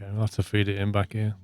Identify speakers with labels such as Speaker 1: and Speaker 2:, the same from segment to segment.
Speaker 1: Okay, we'll have to feed it in back here.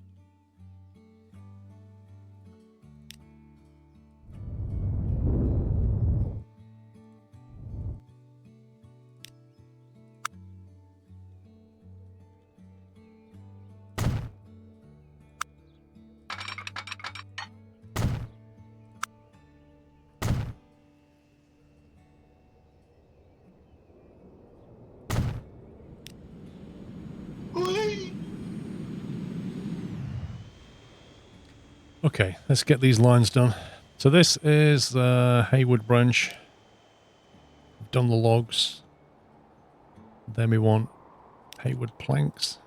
Speaker 1: Okay, let's get these lines done. So this is the Haywood branch. We've done the logs. Then we want Haywood planks.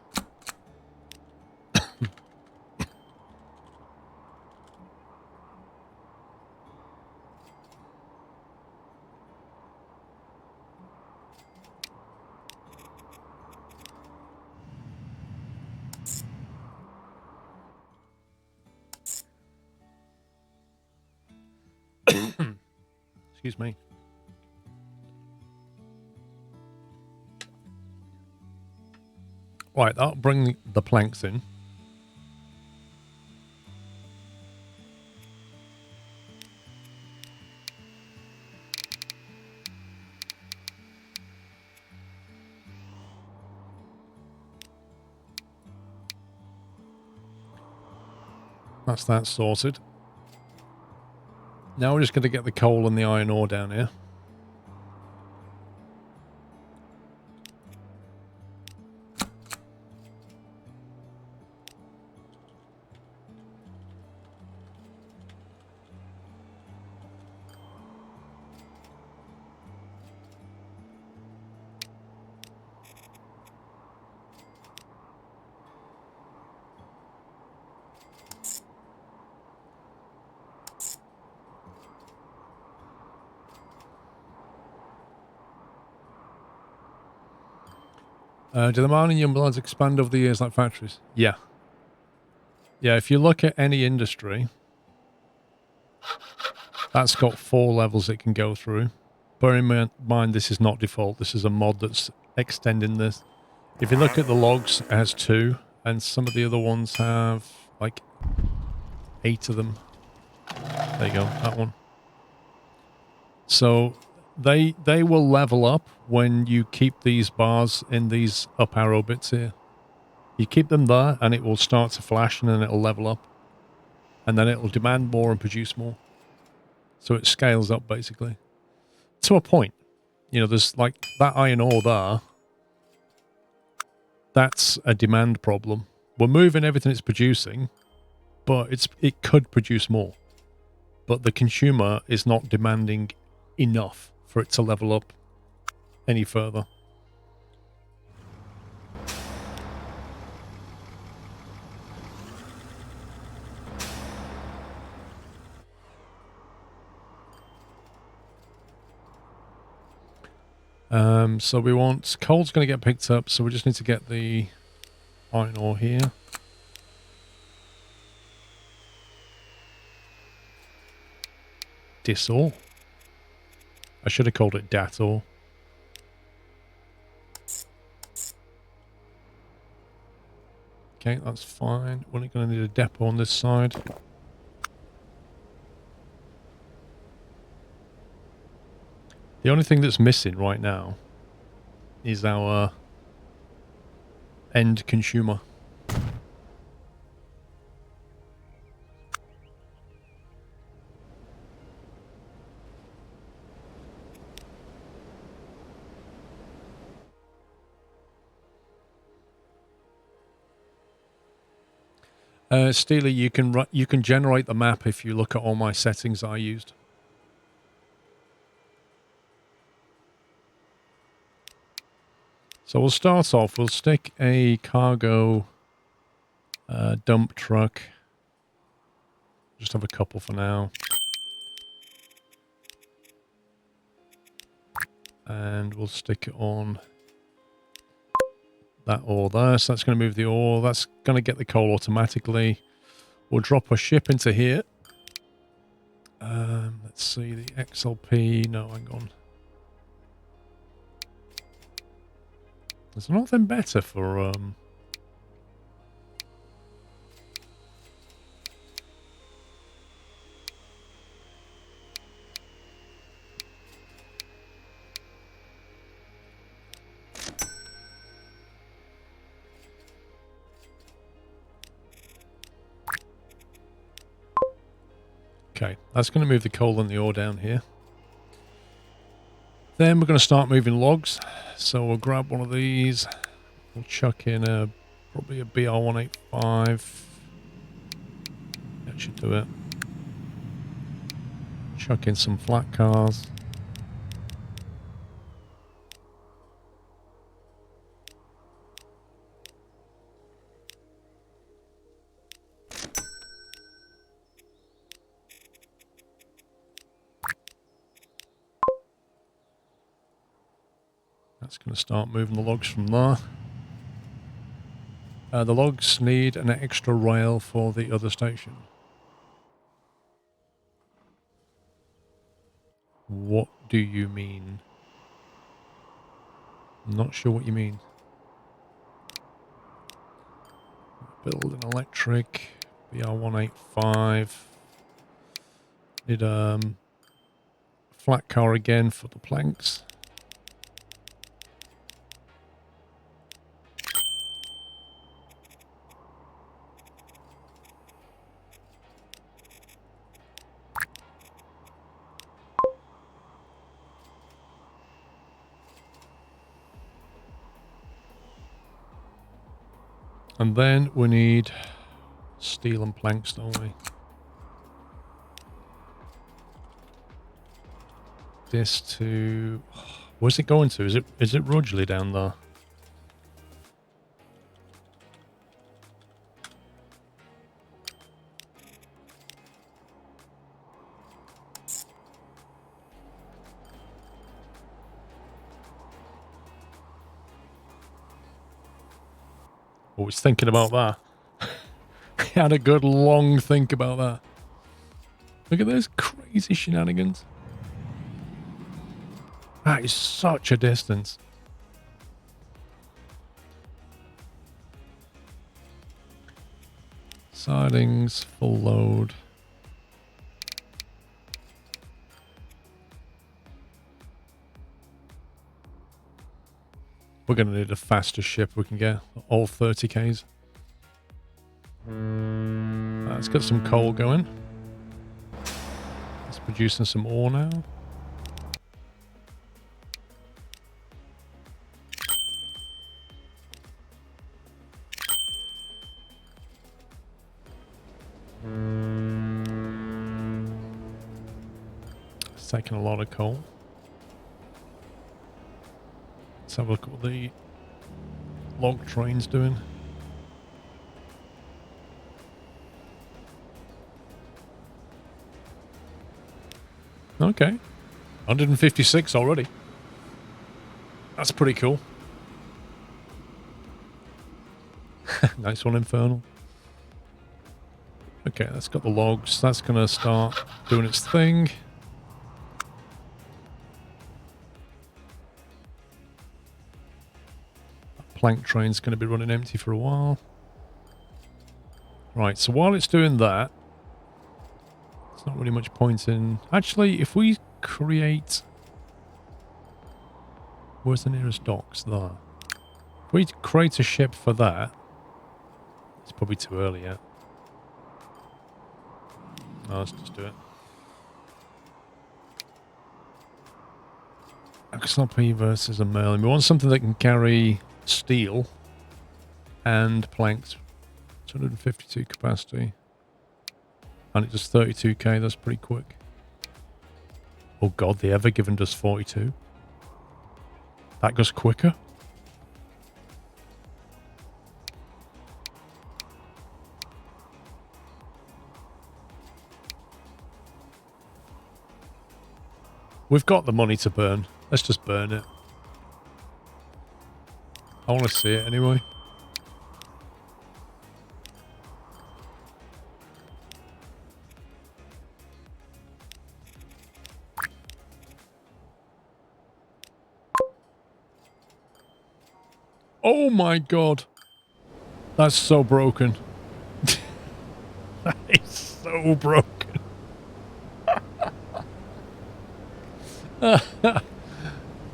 Speaker 1: Excuse me. Right, that'll bring the planks in. That's that sorted. Now we're just going to get the coal and the iron ore down here. Do the mining young bloods expand over the years like factories? Yeah. Yeah, if you look at any industry, that's got 4 levels it can go through. Bear in mind, this is not default. This is a mod that's extending this. If you look at the logs, it has 2, and some of the other ones have, like, 8 of them. There you go, that one. So they will level up when you keep these bars in these up arrow bits here. You keep them there and it will start to flash and then it'll level up. And then it'll demand more and produce more. So it scales up basically. To a point. You know, there's like that iron ore there. That's a demand problem. We're moving everything it's producing, but it could produce more. But the consumer is not demanding enough for it to level up any further. So we want coal's going to get picked up, so we just need to get the iron ore here. Dis ore. I should have called it dat ore. Okay, that's fine. We're only going to need a depot on this side. The only thing that's missing right now is our end consumer. Steely, you can generate the map if you look at all my settings I used. So we'll start off, we'll stick a cargo dump truck. Just have a couple for now. And we'll stick it on that ore there. So that's going to move the ore. That's going to get the coal automatically. We'll drop a ship into here. Let's see, the XLP. No, hang on. There's nothing better for That's going to move the coal and the ore down here. Then we're going to start moving logs. So we'll grab one of these. We'll chuck in probably a BR185. That should do it. Chuck in some flat cars. That's going to start moving the logs from there. The logs need an extra rail for the other station. What do you mean? I'm not sure what you mean. Build an electric BR185. Need a flat car again for the planks. And then we need steel and planks, don't we? This to... Where's it going to? Is it Rudgley down there? I was thinking about that. I had a good long think about that. Look at those crazy shenanigans. That is such a distance. Sidings, full load. We're going to need a faster ship we can get. All 30 Ks. Let's get some coal going. It's producing some ore now. It's taking a lot of coal. Let's have a look at what the log train's doing. Okay. 156 already. That's pretty cool. Nice one, Infernal. Okay, that's got the logs. That's going to start doing its thing. Plank train's going to be running empty for a while. Right, so while it's doing that, there's not really much point in... Actually, if we create... Where's the nearest docks? There. If we create a ship for that... It's probably too early yet. No, let's just do it. XLP versus a Merlin. We want something that can carry steel and planks. 252 capacity. And it does 32k, that's pretty quick. Oh god, the Ever Given does 42. That goes quicker. We've got the money to burn. Let's just burn it. I want to see it anyway. Oh my god. That's so broken. That is so broken.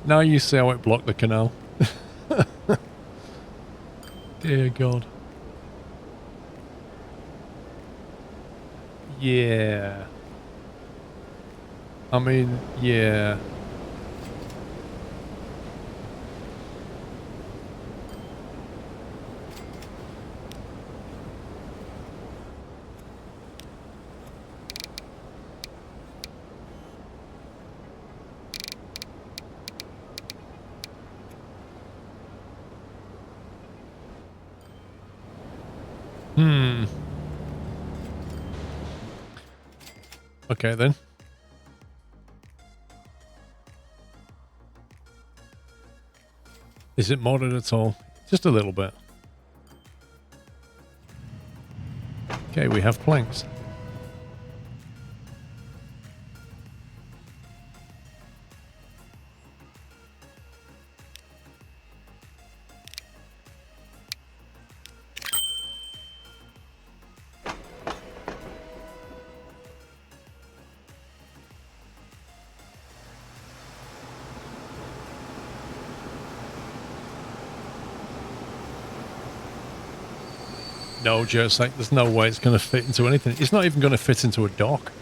Speaker 1: Now you see how it blocked the canal. Dear God. Yeah. I mean, yeah. Hmm. Okay, then. Is it modded at all? Just a little bit. Okay, we have planks. No, just like there's no way it's going to fit into anything. It's not even going to fit into a dock.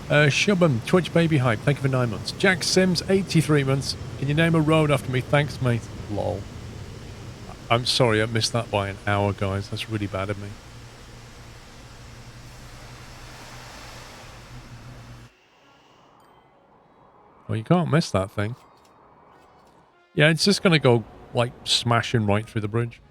Speaker 1: Shubham, Twitch Baby Hype, thank you for 9 months. Jack Sims, 83 months. Can you name a road after me? Thanks, mate. Lol. I'm sorry, I missed that by an hour, guys. That's really bad of me. Well, you can't miss that thing. Yeah, it's just going to go, like, smashing right through the bridge.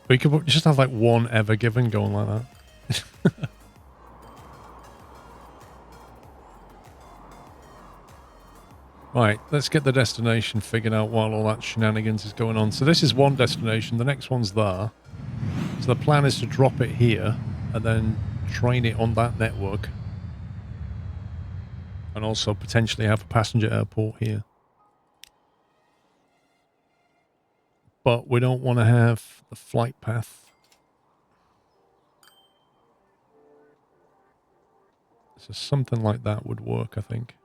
Speaker 1: We could just have, like, one Ever Given going like that. Right, let's get the destination figured out while all that shenanigans is going on. So this is one destination, the next one's there. So the plan is to drop it here and then train it on that network. And also potentially have a passenger airport here. But we don't want to have the flight path. So something like that would work, I think.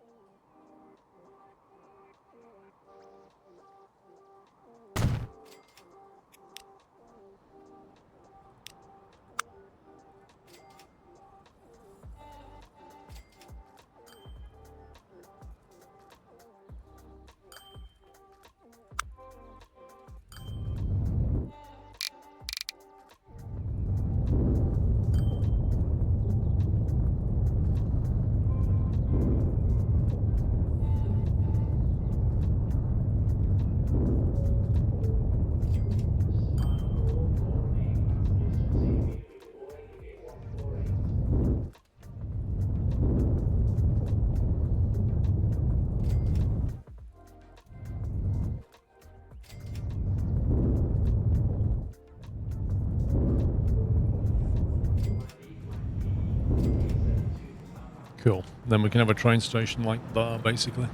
Speaker 1: Cool. Then we can have a train station like that, basically.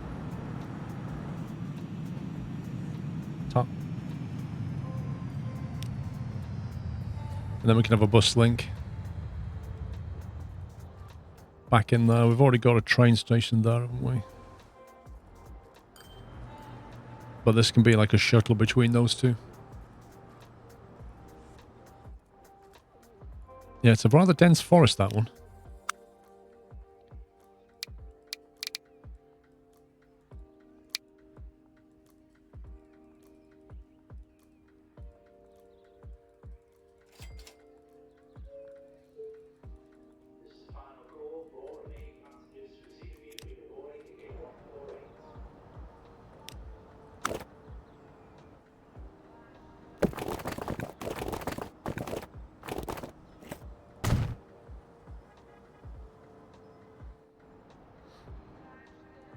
Speaker 1: Top. And then we can have a bus link back in there. We've already got a train station there, haven't we? But this can be like a shuttle between those two. Yeah, it's a rather dense forest, that one.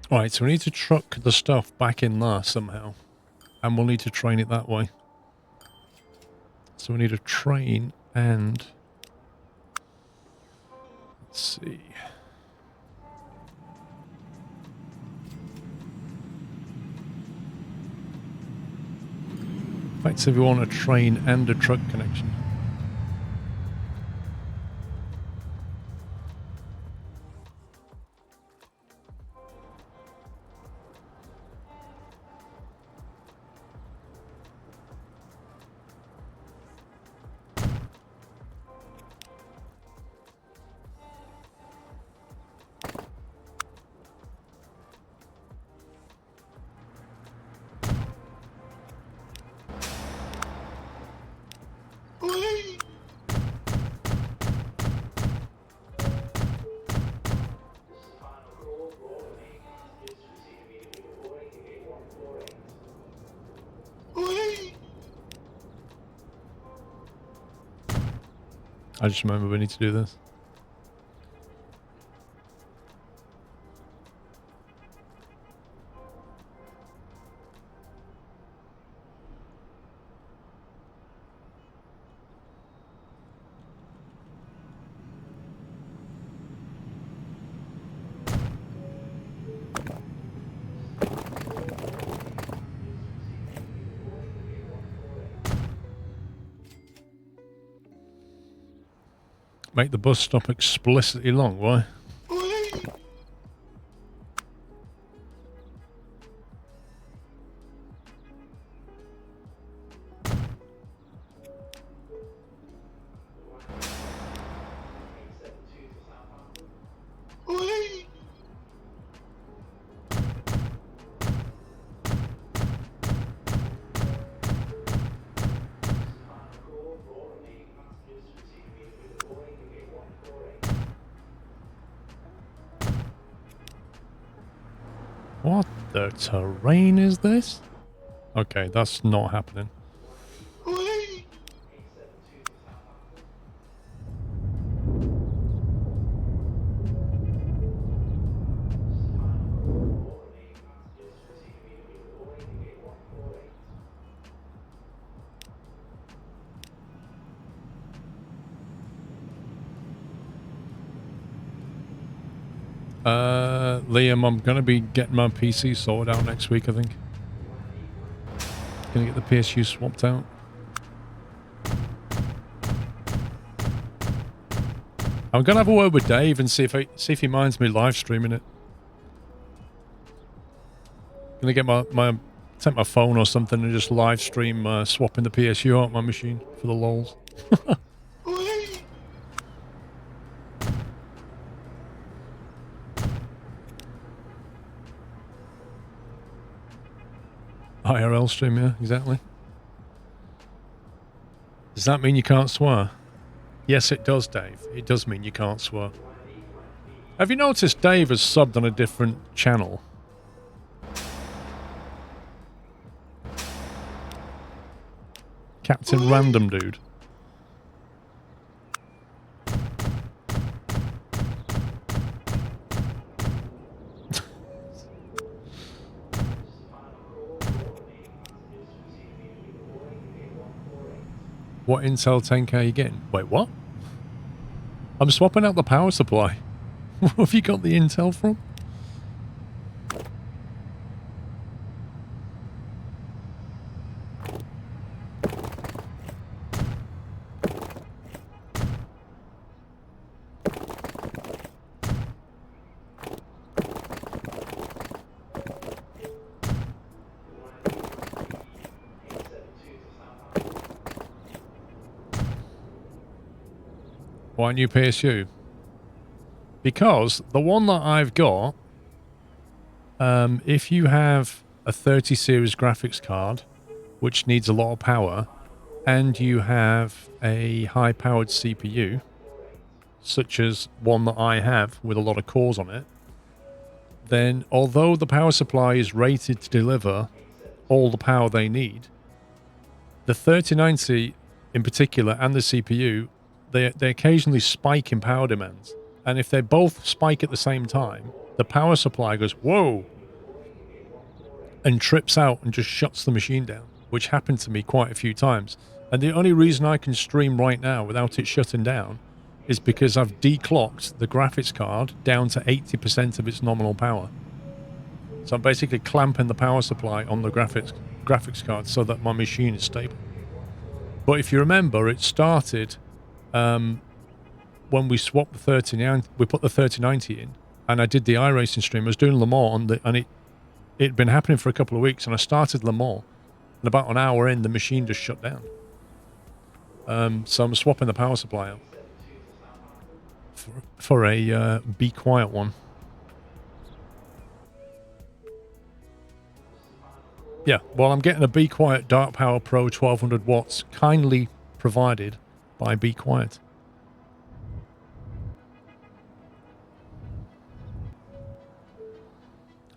Speaker 1: Alright, so we need to truck the stuff back in there somehow. And we'll need to train it that way. So we need a train and... Let's see. Effectively, we want a train and a truck connection. I just remember we need to do this. Make the bus stop explicitly long, why? What the terrain is this? Okay, that's not happening. Liam, I'm going to be getting my PC sorted out next week, I think. Going to get the PSU swapped out. I'm going to have a word with Dave and see if he minds me live streaming it. Going to get take my phone or something and just live stream swapping the PSU out my machine for the lols. IRL stream, yeah, exactly. Does that mean you can't swear? Yes, it does, Dave. It does mean you can't swear. Have you noticed Dave has subbed on a different channel? Captain Random Dude. What Intel 10K are you getting? Wait, what? I'm swapping out the power supply. Where have you got the Intel from? Why new PSU? Because the one that I've got, if you have a 30 series graphics card, which needs a lot of power, and you have a high-powered CPU, such as one that I have with a lot of cores on it, then although the power supply is rated to deliver all the power they need, the 3090 in particular and the CPU, they occasionally spike in power demands. And if they both spike at the same time, the power supply goes, whoa, and trips out and just shuts the machine down, which happened to me quite a few times. And the only reason I can stream right now without it shutting down is because I've declocked the graphics card down to 80% of its nominal power. So I'm basically clamping the power supply on the graphics card so that my machine is stable. But if you remember, it started when we swapped the 3090, we put the 3090 in, and I did the iRacing stream. I was doing Le Mans, and it'd been happening for a couple of weeks, and I started Le Mans, and about an hour in, the machine just shut down. So I'm swapping the power supply out for a Be Quiet one. Yeah, well, I'm getting a Be Quiet Dark Power Pro 1200 watts, kindly provided by Be Quiet.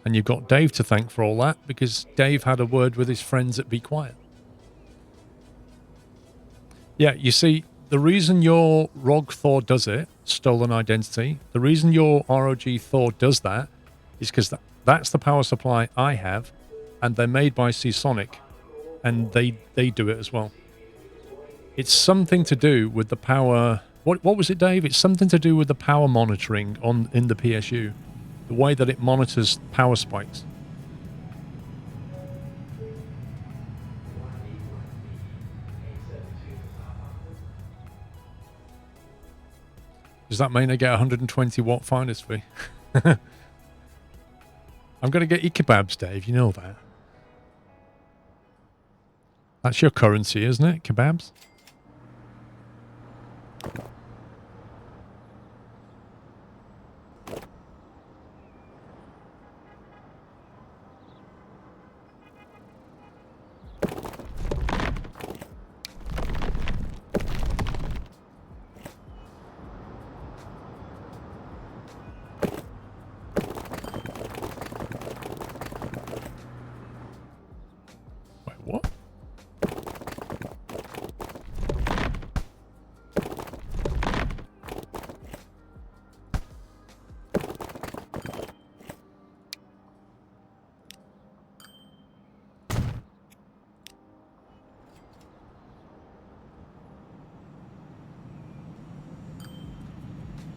Speaker 1: And you've got Dave to thank for all that, because Dave had a word with his friends at Be Quiet. Yeah, you see, the reason your ROG Thor does it, Stolen Identity, the reason your ROG Thor does that is because that's the power supply I have, and they're made by Seasonic, and they do it as well. It's something to do with the power... What was it, Dave? It's something to do with the power monitoring in the PSU. The way that it monitors power spikes. Does that mean I get 120 watt finder's fee? I'm going to get you kebabs, Dave. You know that. That's your currency, isn't it? Kebabs?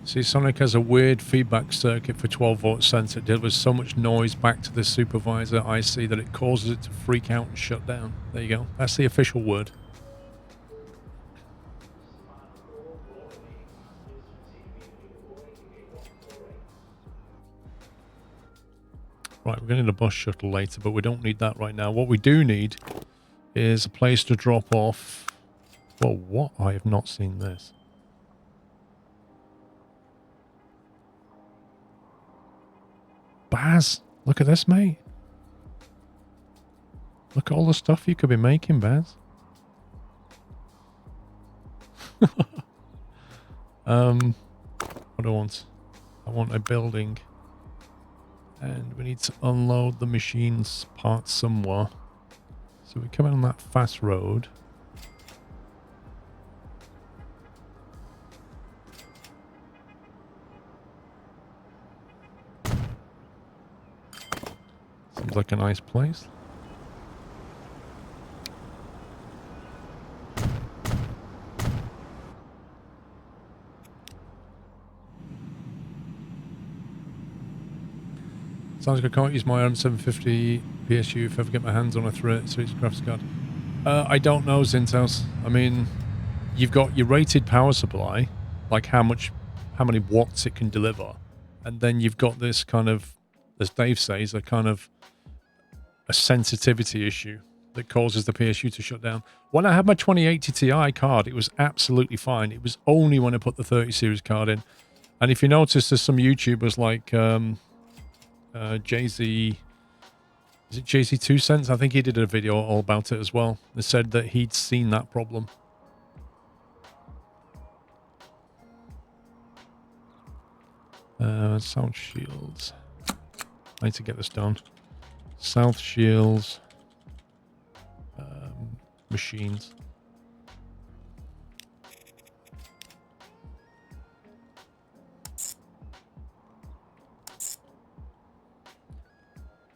Speaker 1: See, Sonic has a weird feedback circuit for 12-volt sensor. It delivers so much noise back to the supervisor IC that it causes it to freak out and shut down. There you go. That's the official word. Right, we're going to need a bus shuttle later, but we don't need that right now. What we do need is a place to drop off... Well, what? I have not seen this. Baz, look at this, mate. Look at all the stuff you could be making, Baz. What do I want? I want a building. And we need to unload the machine's parts somewhere. So we come in on that fast road. Seems like a nice place. Sounds like I can't use my own 750 PSU if I ever get my hands on a 386 graphics card. I don't know, Zintos. I mean, you've got your rated power supply, like how many watts it can deliver, and then you've got this kind of, as Dave says, a kind of a sensitivity issue that causes the PSU to shut down. When I had my 2080 Ti card, it was absolutely fine. It was only when I put the 30 series card in. And if you notice, there's some YouTubers like Jay-Z, is it Jay-Z 2 Cents? I think he did a video all about it as well. They said that he'd seen that problem. South Shields. I need to get this done. South Shields. Machines.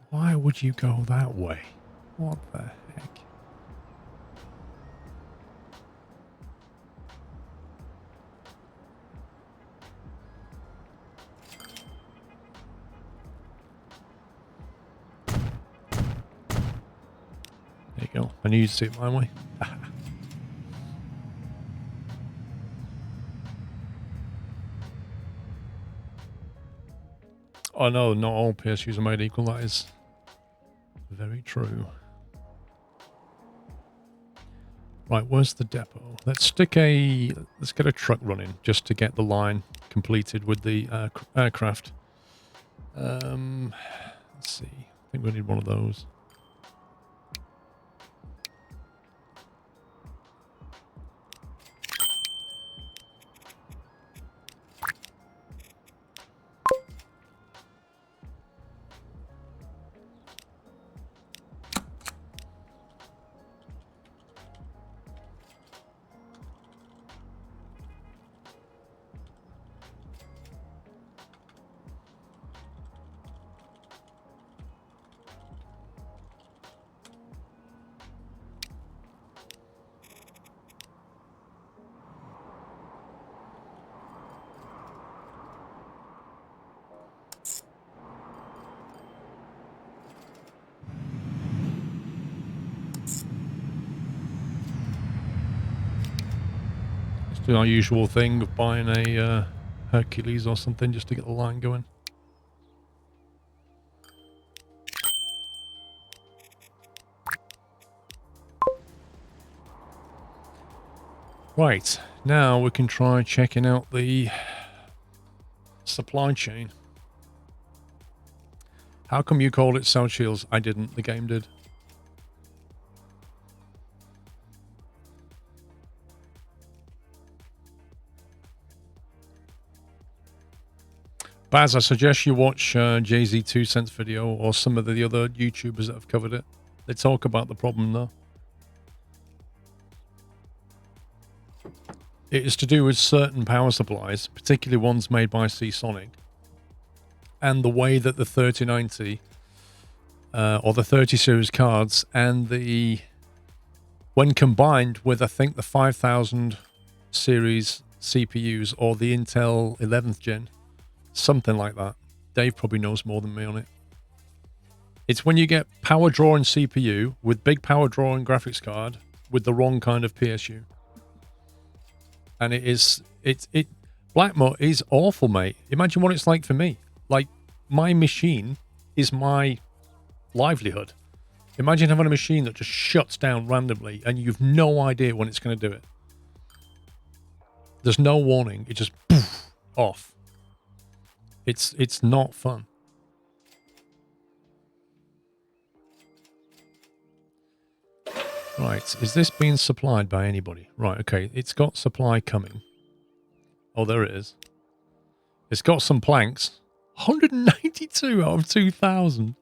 Speaker 1: Why would you go that way? What the heck? There you go. I knew you'd see it my way. Oh no, not all PSUs are made equal. That is very true. Right, where's the depot? Let's get a truck running just to get the line completed with the aircraft. Let's see. I think we need one of those. Do our usual thing of buying a Hercules or something just to get the line going. Right, now we can try checking out the supply chain. How come you called it South Shields? I didn't, the game did. Baz, I suggest you watch Jay-Z 2 Cents video or some of the other YouTubers that have covered it. They talk about the problem though. It is to do with certain power supplies, particularly ones made by Seasonic, and the way that the 3090 or the 30 series cards and when combined with I think the 5000 series CPUs or the Intel 11th gen, something like that. Dave probably knows more than me on it. It's when you get power drawing CPU with big power drawing graphics card with the wrong kind of PSU. And Blackmore is awful, mate. Imagine what it's like for me. Like, my machine is my livelihood. Imagine having a machine that just shuts down randomly and you've no idea when it's going to do it. There's no warning. It just poof, off. It's not fun. Right, is this being supplied by anybody? Right, okay, it's got supply coming. Oh, there it is. It's got some planks. 192 out of 2,000.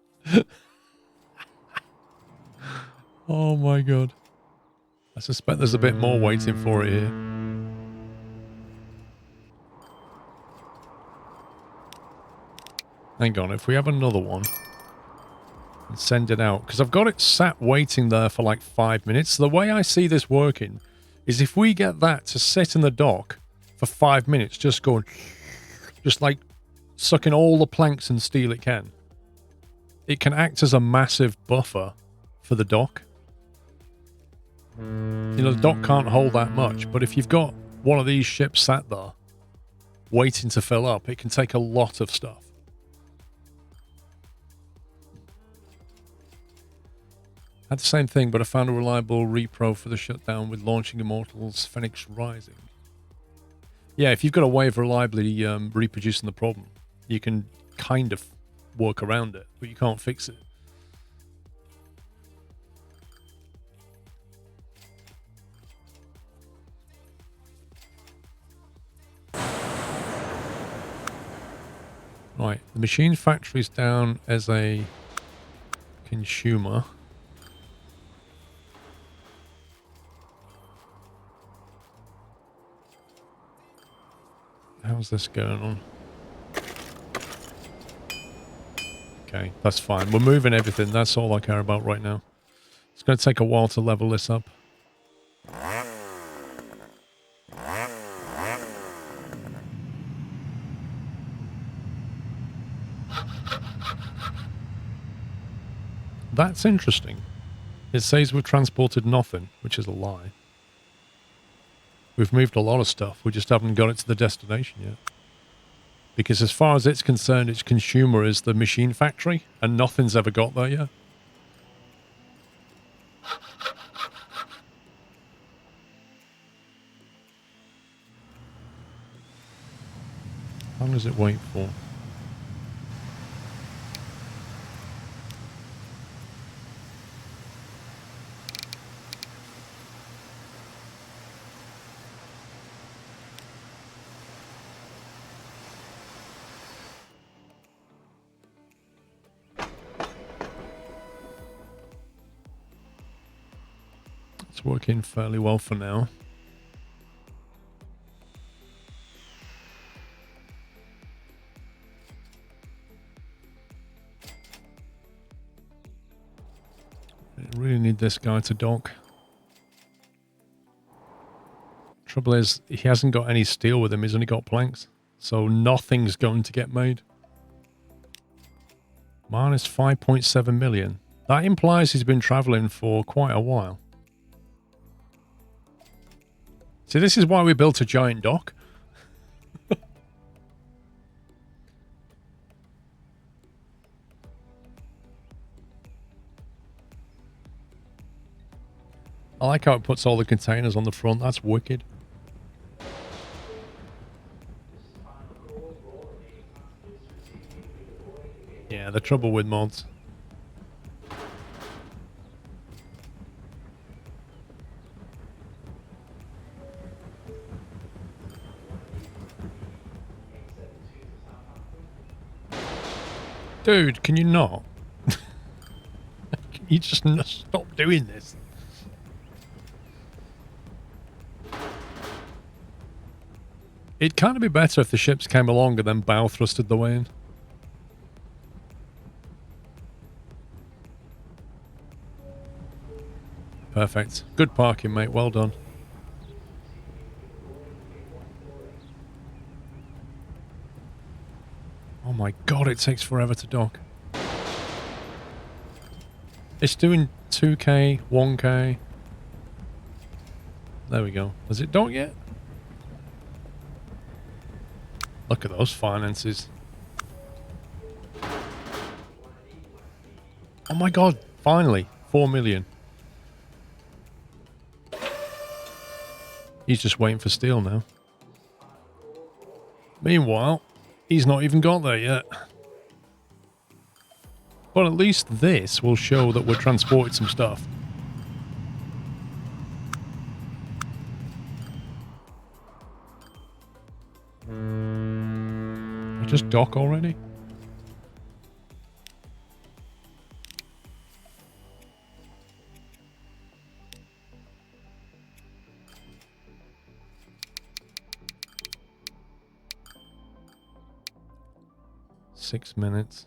Speaker 1: Oh my god. I suspect there's a bit more waiting for it here. Hang on, if we have another one and send it out, because I've got it sat waiting there for like 5 minutes. The way I see this working is if we get that to sit in the dock for 5 minutes, just going, just like sucking all the planks and steel it can act as a massive buffer for the dock. You know, the dock can't hold that much, but if you've got one of these ships sat there waiting to fill up, it can take a lot of stuff. Had the same thing, but I found a reliable repro for the shutdown with launching Immortals Phoenix Rising. Yeah, if you've got a way of reliably reproducing the problem, you can kind of work around it, but you can't fix it. Right, the machine factory's down as a consumer. How's this going on? Okay, that's fine. We're moving everything. That's all I care about right now. It's going to take a while to level this up. That's interesting. It says we've transported nothing, which is a lie. We've moved a lot of stuff. We just haven't got it to the destination yet. Because as far as it's concerned, its consumer is the machine factory, and nothing's ever got there yet. How long does it wait for? It's working fairly well for now. I really need this guy to dock. Trouble is, he hasn't got any steel with him. He's only got planks. So nothing's going to get made. Minus 5.7 million. That implies he's been traveling for quite a while. See, this is why we built a giant dock. I like how it puts all the containers on the front. That's wicked. Yeah, the trouble with mods. Dude, can you not? Can you just stop doing this? It'd kind of be better if the ships came along and then bow thrusted the way in. Perfect. Good parking, mate. Well done. Oh my god, it takes forever to dock. It's doing 2k, 1k. There we go. Has it docked yet? Look at those finances. Oh my god, finally. 4 million. He's just waiting for steel now. Meanwhile, he's not even got there yet. But at least this will show that we're transporting some stuff. I just dock already? Six minutes.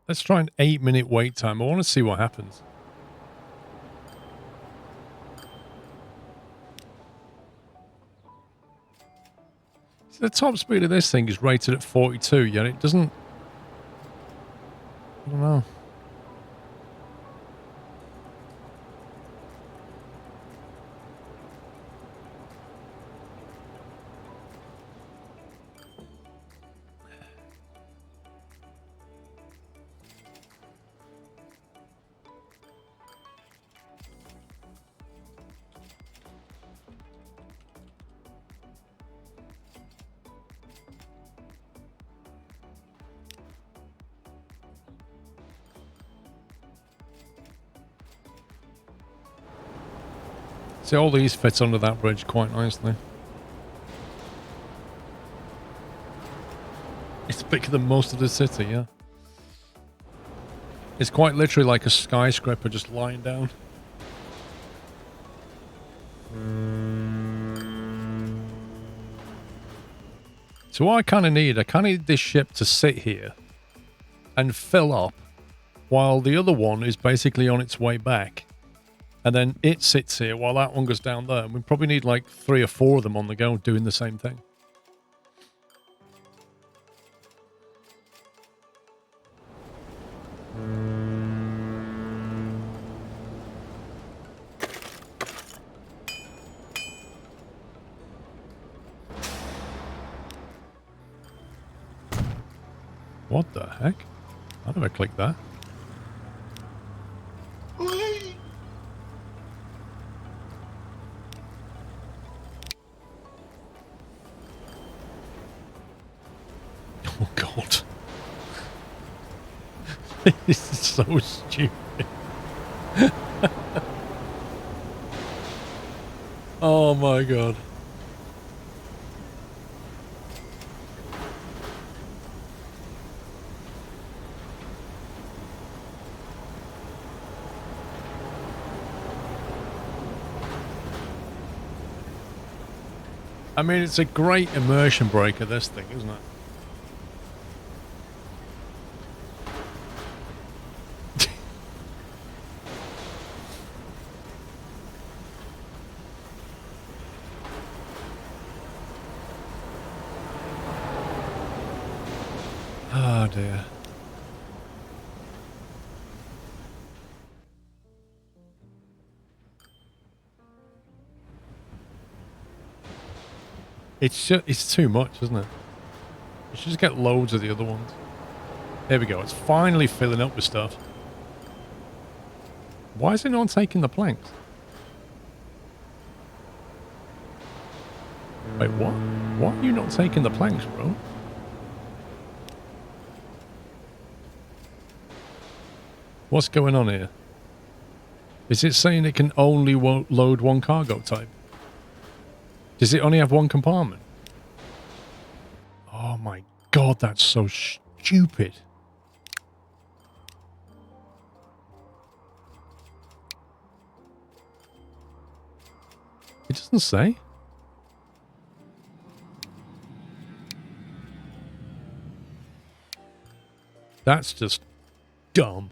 Speaker 1: Let's try an 8-minute wait time. I want to see what happens. So the top speed of this thing is rated at 42, yet it doesn't... I don't know. See, all these fit under that bridge quite nicely. It's bigger than most of the city, yeah. It's quite literally like a skyscraper just lying down. So what I kind of need this ship to sit here and fill up while the other one is basically on its way back. And then it sits here while that one goes down there. And we probably need like 3 or 4 of them on the go doing the same thing. What the heck? I never clicked that. Oh god. This is so stupid. Oh my god. I mean, it's a great immersion breaker, this thing, isn't it? Oh dear. It's too much, isn't it? You should just get loads of the other ones. There we go. It's finally filling up with stuff. Why is it not taking the planks? Wait, what? Why are you not taking the planks, bro? What's going on here? Is it saying it can only load one cargo type? Does it only have one compartment? Oh my god, that's so stupid. It doesn't say. That's just dumb.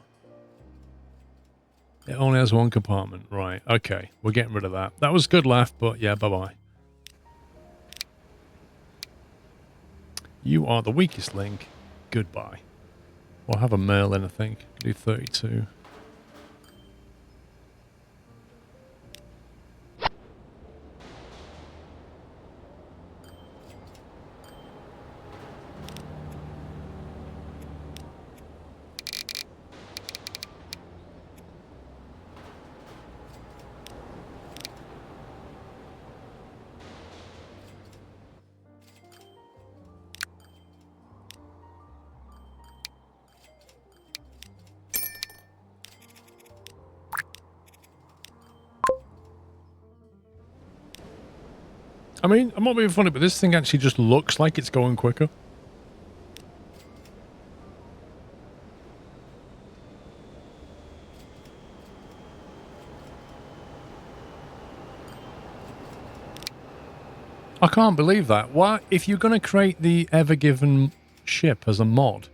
Speaker 1: It only has one compartment. Right, okay. We're getting rid of that. That was a good laugh, but yeah, bye-bye. You are the weakest link. Goodbye. We'll have a mail then, I think. Do 32. I mean, I'm not being funny, but this thing actually just looks like it's going quicker. I can't believe that. Why, if you're going to create the Ever Given ship as a mod,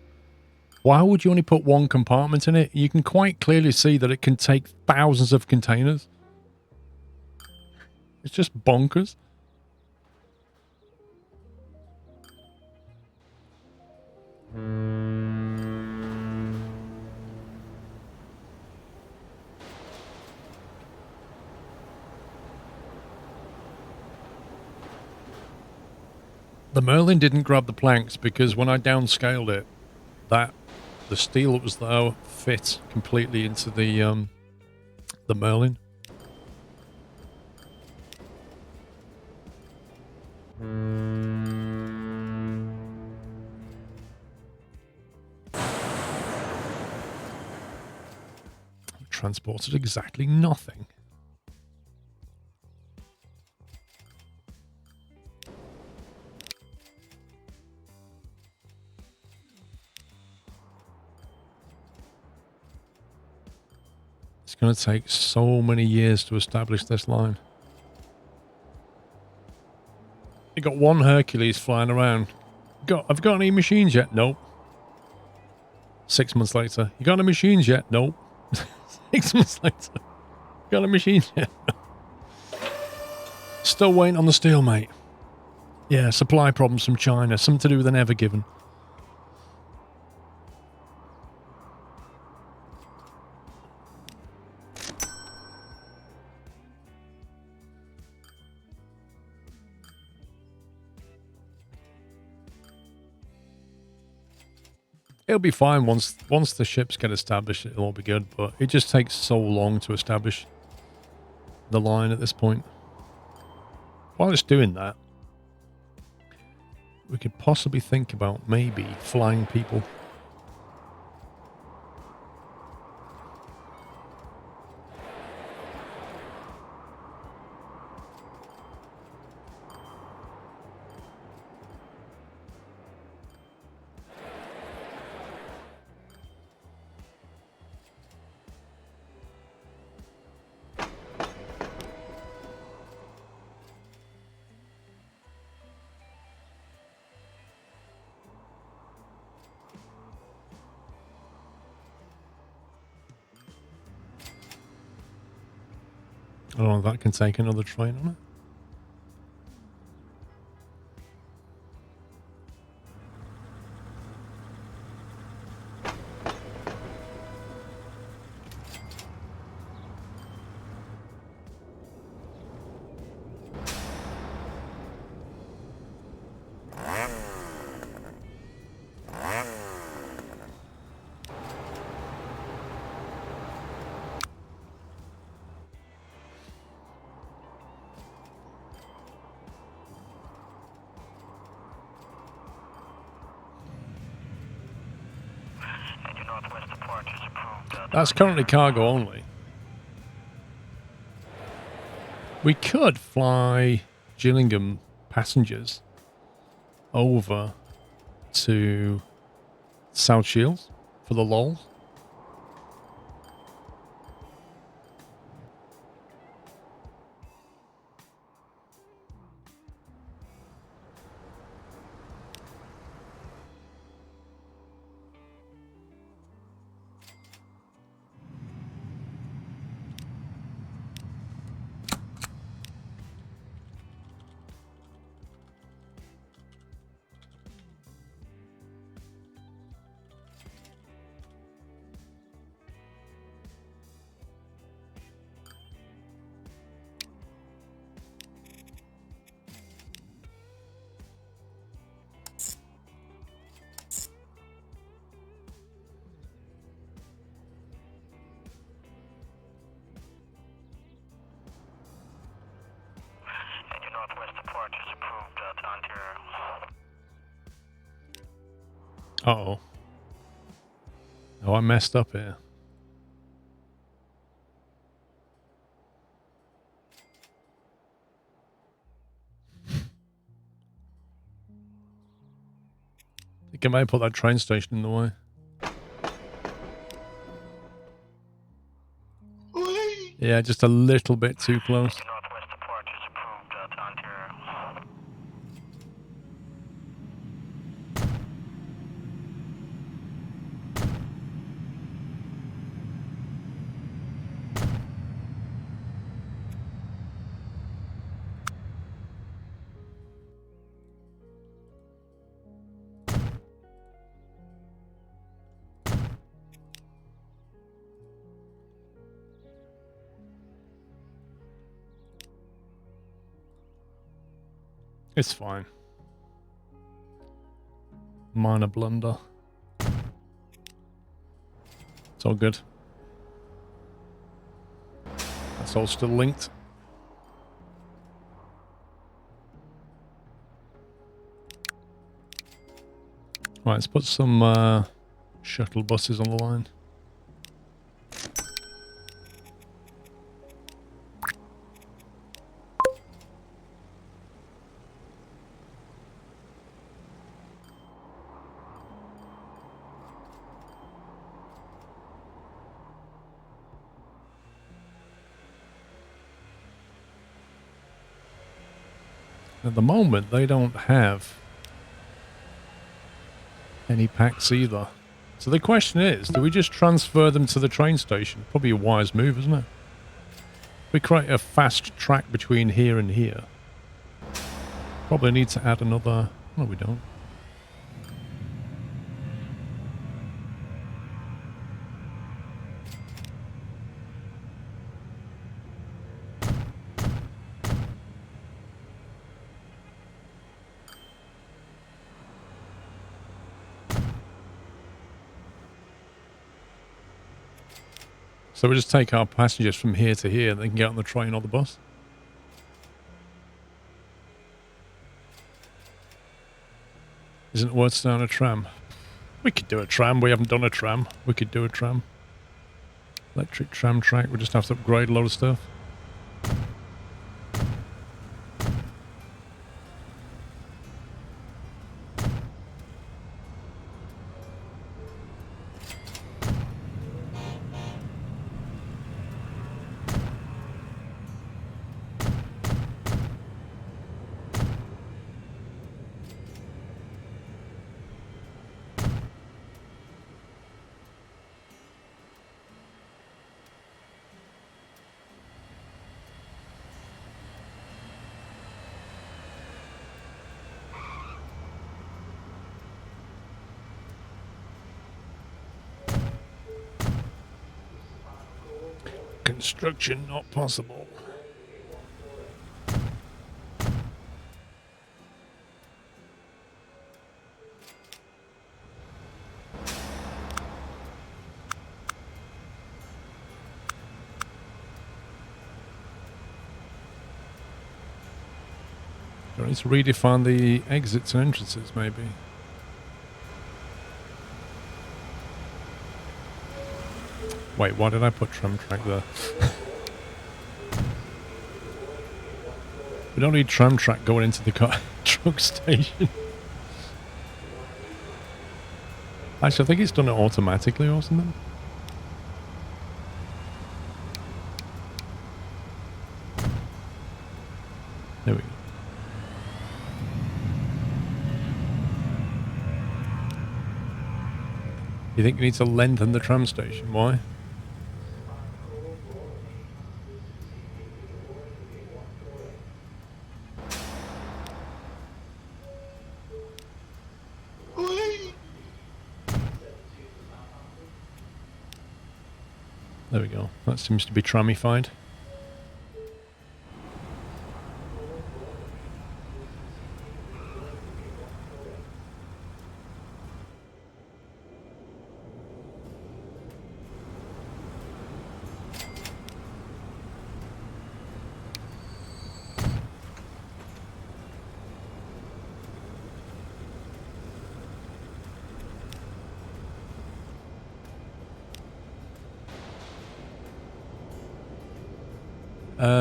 Speaker 1: why would you only put one compartment in it? You can quite clearly see that it can take thousands of containers. It's just bonkers. The Merlin didn't grab the planks because when I downscaled it, the steel that was there fit completely into the Merlin. Transported exactly nothing. It's going to take so many years to establish this line. You got one Hercules flying around. Have you got any machines yet? Nope. 6 months later. You got any machines yet? Nope. 6 months later. Got a machine yet? Still waiting on the steel, mate. Yeah, supply problems from China. Something to do with an Ever Given. It'll be fine once the ships get established. It'll all be good, but it just takes so long to establish the line at this point. While it's doing that, we could possibly think about maybe flying people. I don't know if that can take another train on it. That's currently cargo only. We could fly Gillingham passengers over to South Shields for the lol. Uh-oh. Oh, I messed up here. I think I might put that train station in the way. Yeah, just a little bit too close. It's fine. Minor blunder. It's all good. That's all still linked. Right, let's put some shuttle buses on the line. At the moment, they don't have any packs either. So the question is, do we just transfer them to the train station? Probably a wise move, isn't it? We create a fast track between here and here. Probably need to add another... No, we don't. So we just take our passengers from here to here and they can get on the train or the bus. Isn't it worth starting a tram? We could do a tram. We haven't done a tram. We could do a tram. Electric tram track. We just have to upgrade a lot of stuff. Construction not possible. Do I need to redefine the exits and entrances, maybe? Wait, why did I put tram track there? We don't need tram track going into the truck station. Actually, I think it's done it automatically or something. There we go. You think you need to lengthen the tram station? Why? There we go. That seems to be tramified.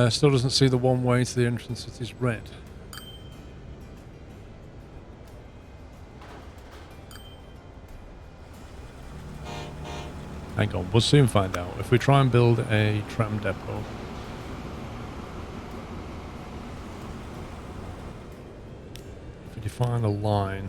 Speaker 1: Still doesn't see the one way to the entrance. It is red. Hang on, we'll soon find out. If we try and build a tram depot. If we define a line.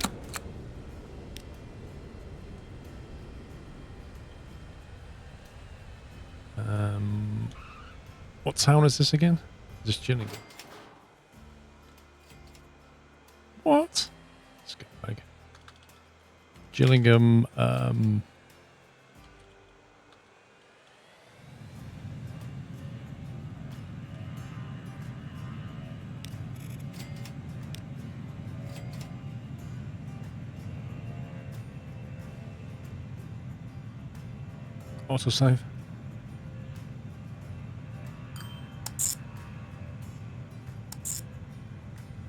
Speaker 1: What town is this again? Just Gillingham. What? Let's go back. Gillingham, autosave.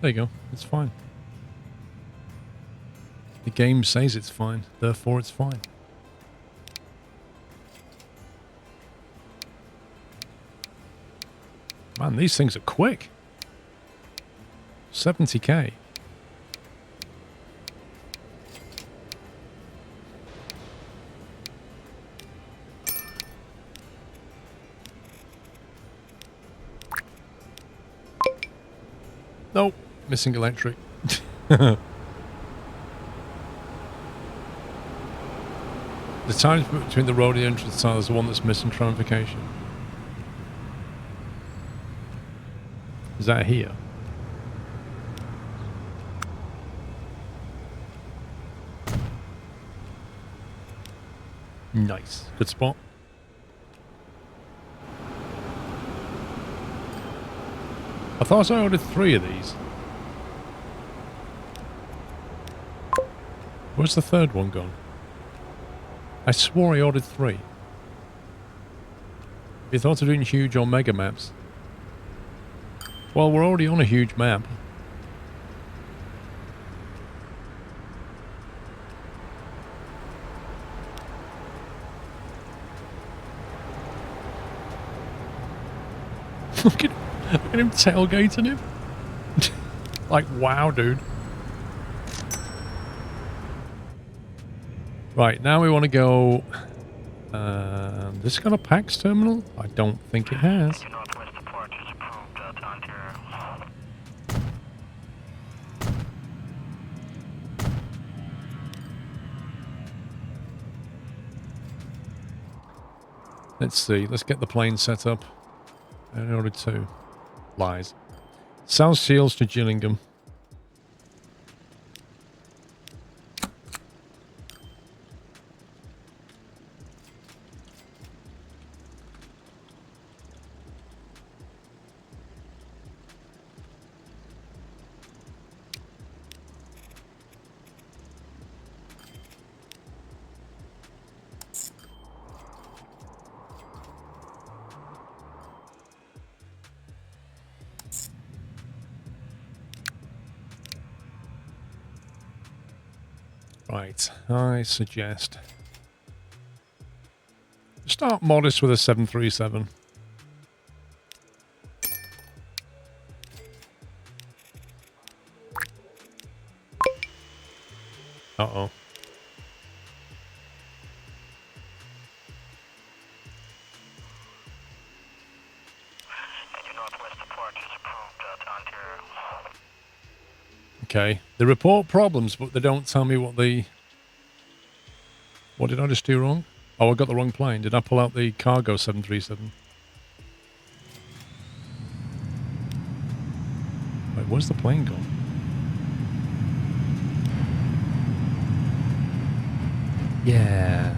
Speaker 1: There you go. It's fine. The game says it's fine, therefore it's fine. Man, these things are quick. 70k. Nope. Missing electric. The time between the road and the entrance side is the one that's missing tramification. Is that here? Nice. Good spot. I thought I ordered 3 of these. Where's the third one gone? I swore I ordered 3. Have you thought of doing huge or mega maps? Well, we're already on a huge map. Look at him tailgating him. Like, wow, dude. Right, now we want to go... this got a PAX terminal? I don't think it has. Let's see. Let's get the plane set up. In order to... Lies. South Shields to Gillingham. Right, I suggest start modest with a 737. Uh-oh. Okay, they report problems, but they don't tell me what the... What did I just do wrong? Oh, I got the wrong plane. Did I pull out the cargo 737? Wait, where's the plane gone? Yeah.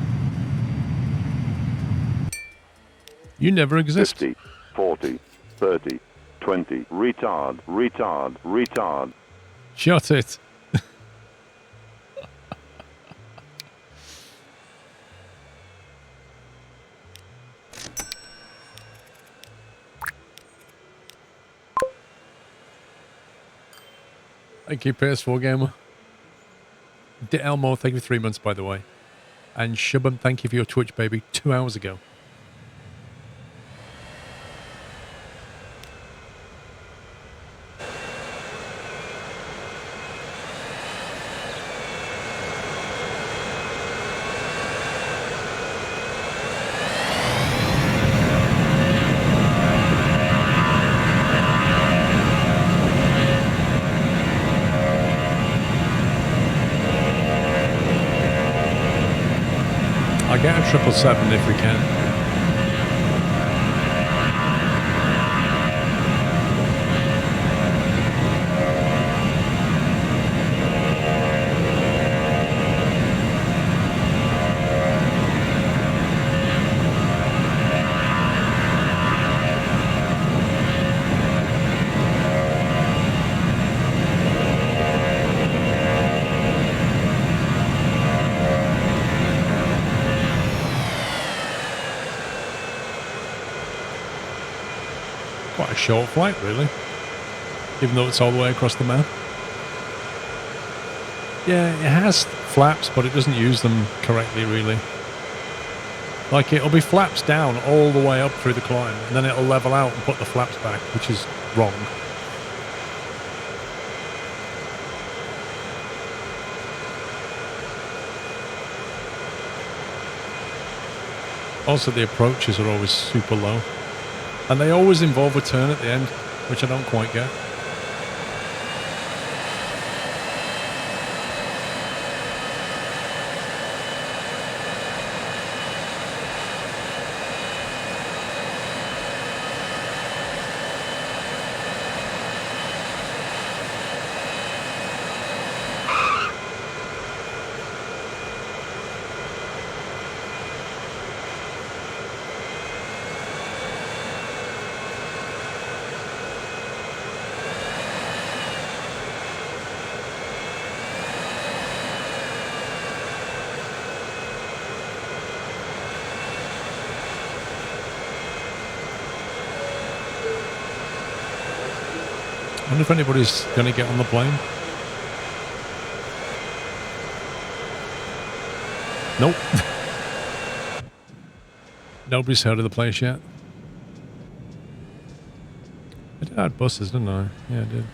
Speaker 1: You never exist.
Speaker 2: 50, 40, 30, 20, retard, retard, retard.
Speaker 1: Shut it. Thank you, PS4 Gamer. De Elmo, thank you for 3 months, by the way. And Shubham, thank you for your Twitch, baby, 2 hours ago. Get a 777 if we can. Quite a short flight, really. Even though it's all the way across the map. Yeah, it has flaps, but it doesn't use them correctly, really. Like, it'll be flaps down all the way up through the climb, and then it'll level out and put the flaps back, which is wrong. Also, the approaches are always super low. And they always involve a turn at the end, which I don't quite get. Wonder if anybody's going to get on the plane. Nope. Nobody's heard of the place yet. I did add buses, didn't I? Yeah, I did.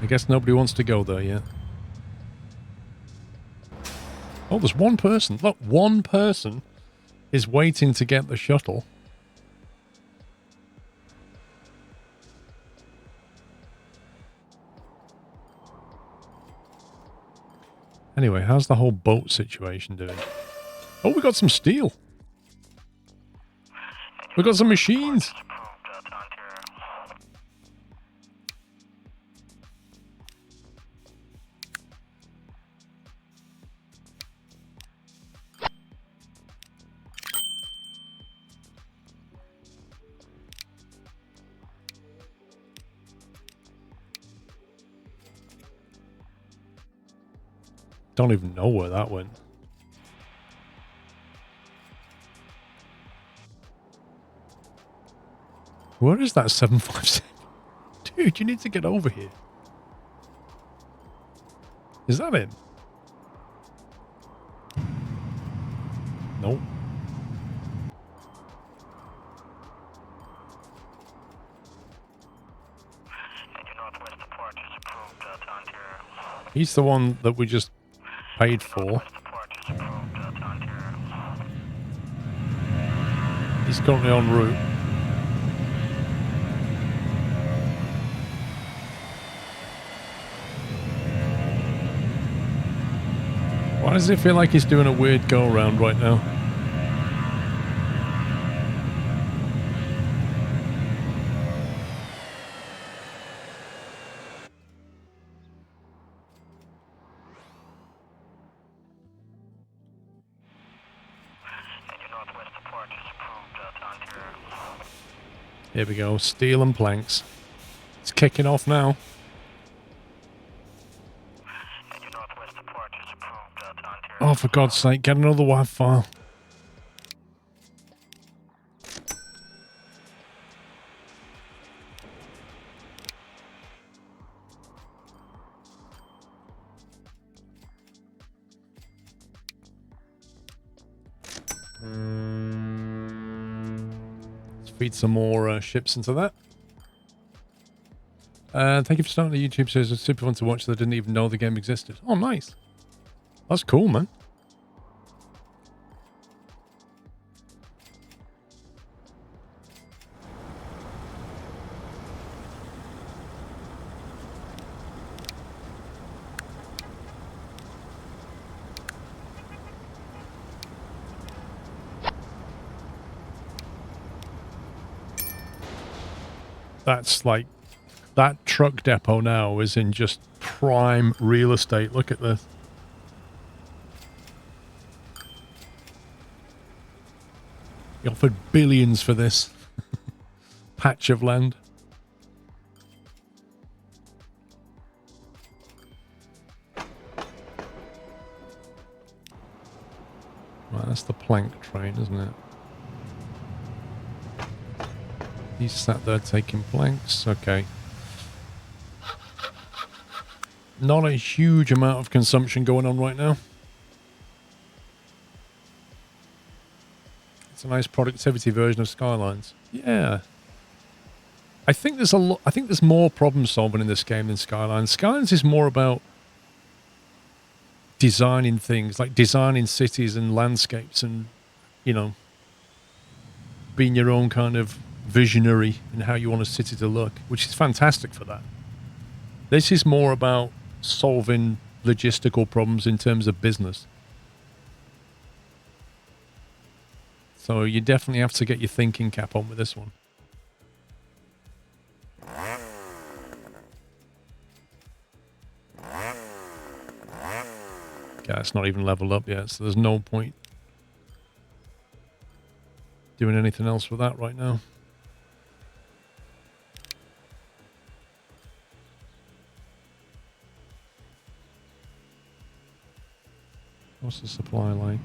Speaker 1: I guess nobody wants to go there yet. Oh, there's one person. Look, one person is waiting to get the shuttle. Anyway, how's the whole boat situation doing? Oh, we got some steel. We got some machines. Don't even know where that went. Where is that 757? Dude, you need to get over here. Is that it? Nope. He's the one that we just paid for. He's currently en route. Why does it feel like he's doing a weird go-around right now? Here we go, steel and planks. It's kicking off now. Oh, for God's sake, get another WAV file. Let's feed some more ships into that. Thank you for starting the YouTube series. It's super fun to watch that I didn't even know the game existed. Oh, nice. That's cool, man. That's like, that truck depot now is in just prime real estate. Look at this. He offered billions for this patch of land. Right, that's the plank train, isn't it? He's sat there taking planks. Okay. Not a huge amount of consumption going on right now. It's a nice productivity version of Skylines. Yeah. I think there's a lot. I think there's more problem solving in this game than Skylines. Skylines is more about designing things, like designing cities and landscapes and, you know, being your own kind of visionary in how you want a city to look, which is fantastic for that. This is more about solving logistical problems in terms of business. So you definitely have to get your thinking cap on with this one. Yeah, it's not even leveled up yet, so there's no point doing anything else with that right now. What's the supply like?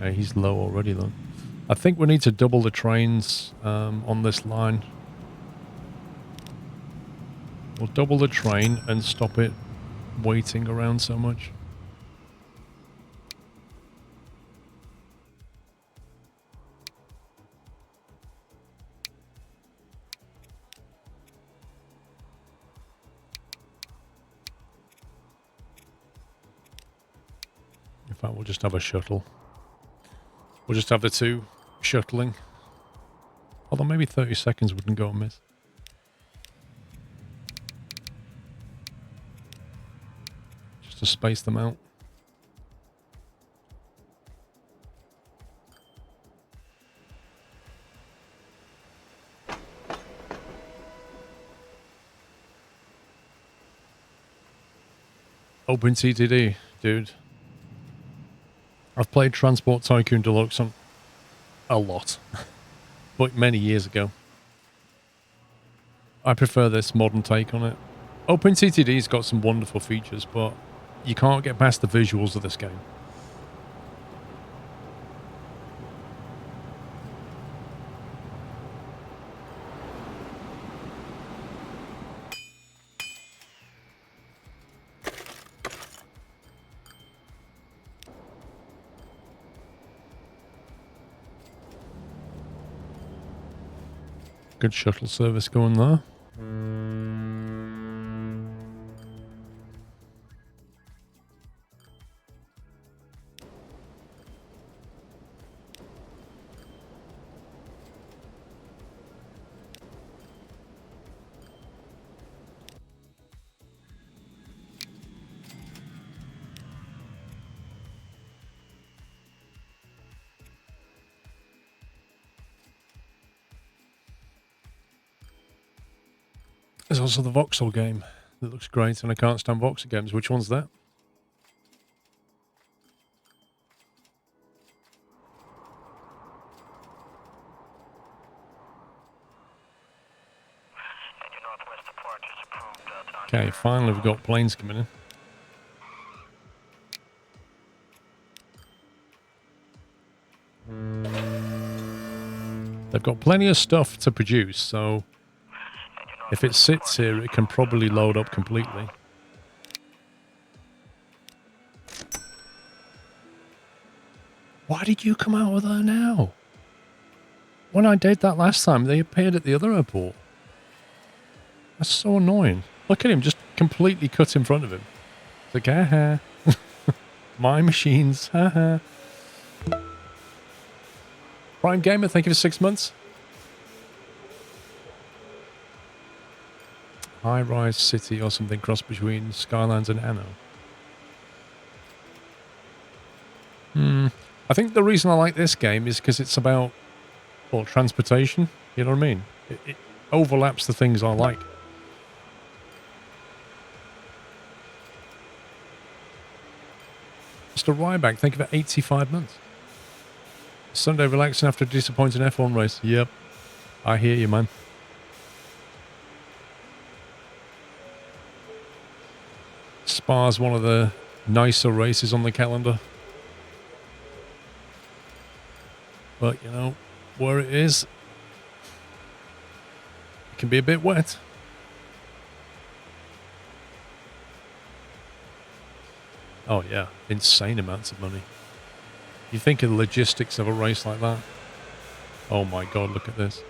Speaker 1: Yeah, he's low already though. I think we need to double the trains on this line. We'll double the train and stop it waiting around so much. In fact, we'll just have a shuttle. We'll just have the two shuttling. Although maybe 30 seconds wouldn't go amiss. Just to space them out. Open TTD, dude. I've played Transport Tycoon Deluxe on a lot, but many years ago. I prefer this modern take on it. OpenTTD's got some wonderful features, but you can't get past the visuals of this game. Good shuttle service going there. There's also the voxel game that looks great, and I can't stand voxel games. Which one's that? Okay, finally we've got planes coming in. They've got plenty of stuff to produce, so if it sits here, it can probably load up completely. Why did you come out of there now? When I did that last time, they appeared at the other airport. That's so annoying. Look at him, just completely cut in front of him. It's like, haha. My machines, haha. Prime Gamer, thank you for 6 months. High-rise city or something cross between Skylands and Anno. I think the reason I like this game is because it's about, well, transportation. You know what I mean? It overlaps the things I like. Mr. Ryback, thank you for 85 months. Sunday relaxing after a disappointing F1 race. Yep. I hear you, man. Spa's one of the nicer races on the calendar. But, you know, where it is, it can be a bit wet. Oh, yeah. Insane amounts of money. You think of the logistics of a race like that. Oh, my God, look at this.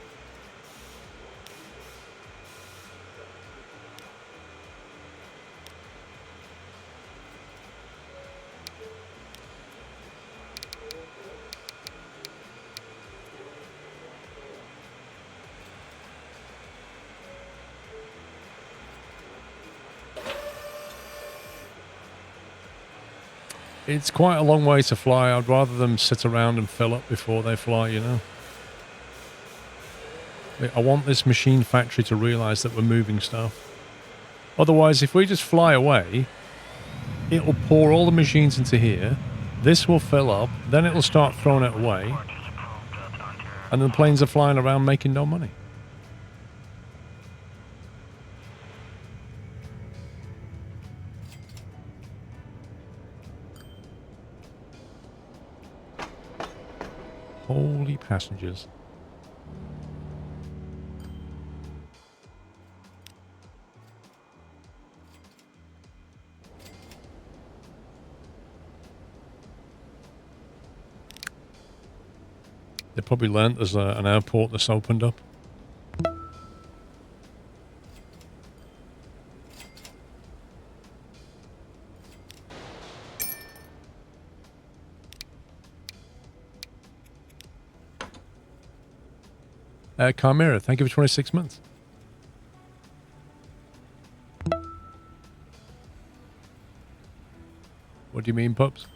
Speaker 1: It's quite a long way to fly. I'd rather them sit around and fill up before they fly, you know. I want this machine factory to realise that we're moving stuff. Otherwise, if we just fly away, it'll pour all the machines into here. This will fill up. Then it'll start throwing it away. And the planes are flying around making no money. Holy passengers. They probably learnt there's an airport that's opened up. Chimera, thank you for 26 months. What do you mean, pups?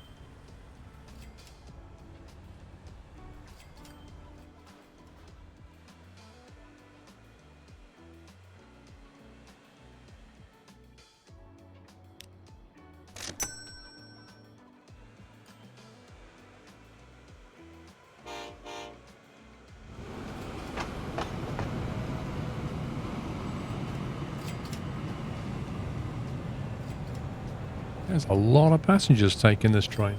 Speaker 1: There's a lot of passengers taking this train.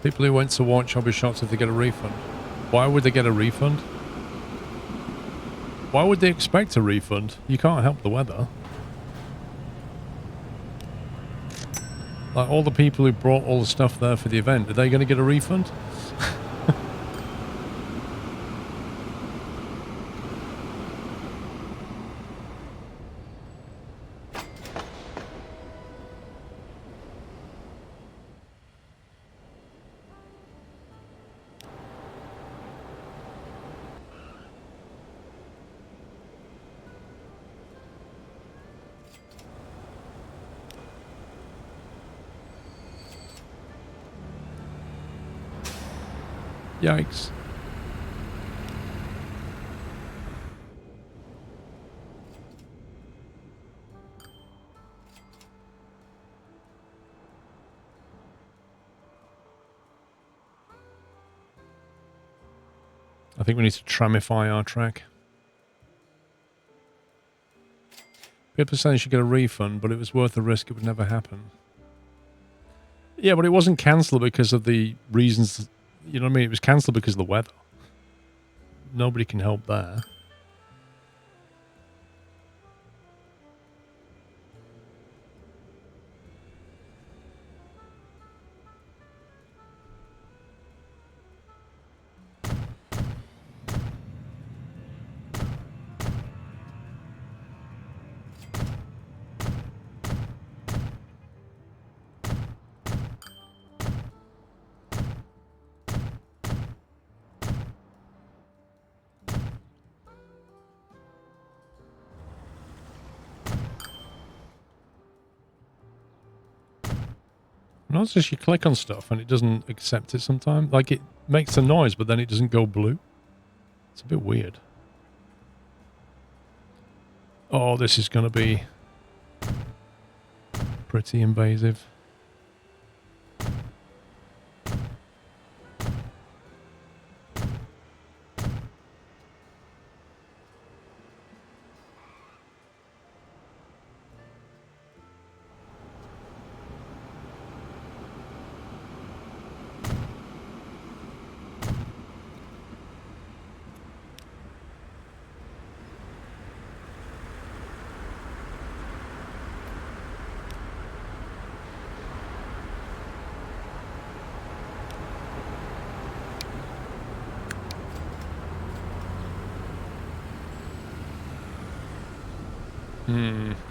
Speaker 1: People who went to watch I'll be shocked if they get a refund. Why would they get a refund? Why would they expect a refund? You can't help the weather. Like all the people who brought all the stuff there for the event, are they going to get a refund? Yikes. I think we need to tramify our track. People saying you should get a refund, but it was worth the risk, it would never happen. Yeah, but it wasn't cancelled because of the reasons, you know what I mean? It was cancelled because of the weather. Nobody can help there. Notice you click on stuff and it doesn't accept it sometimes. Like it makes a noise, but then it doesn't go blue. It's a bit weird. Oh, this is going to be pretty invasive.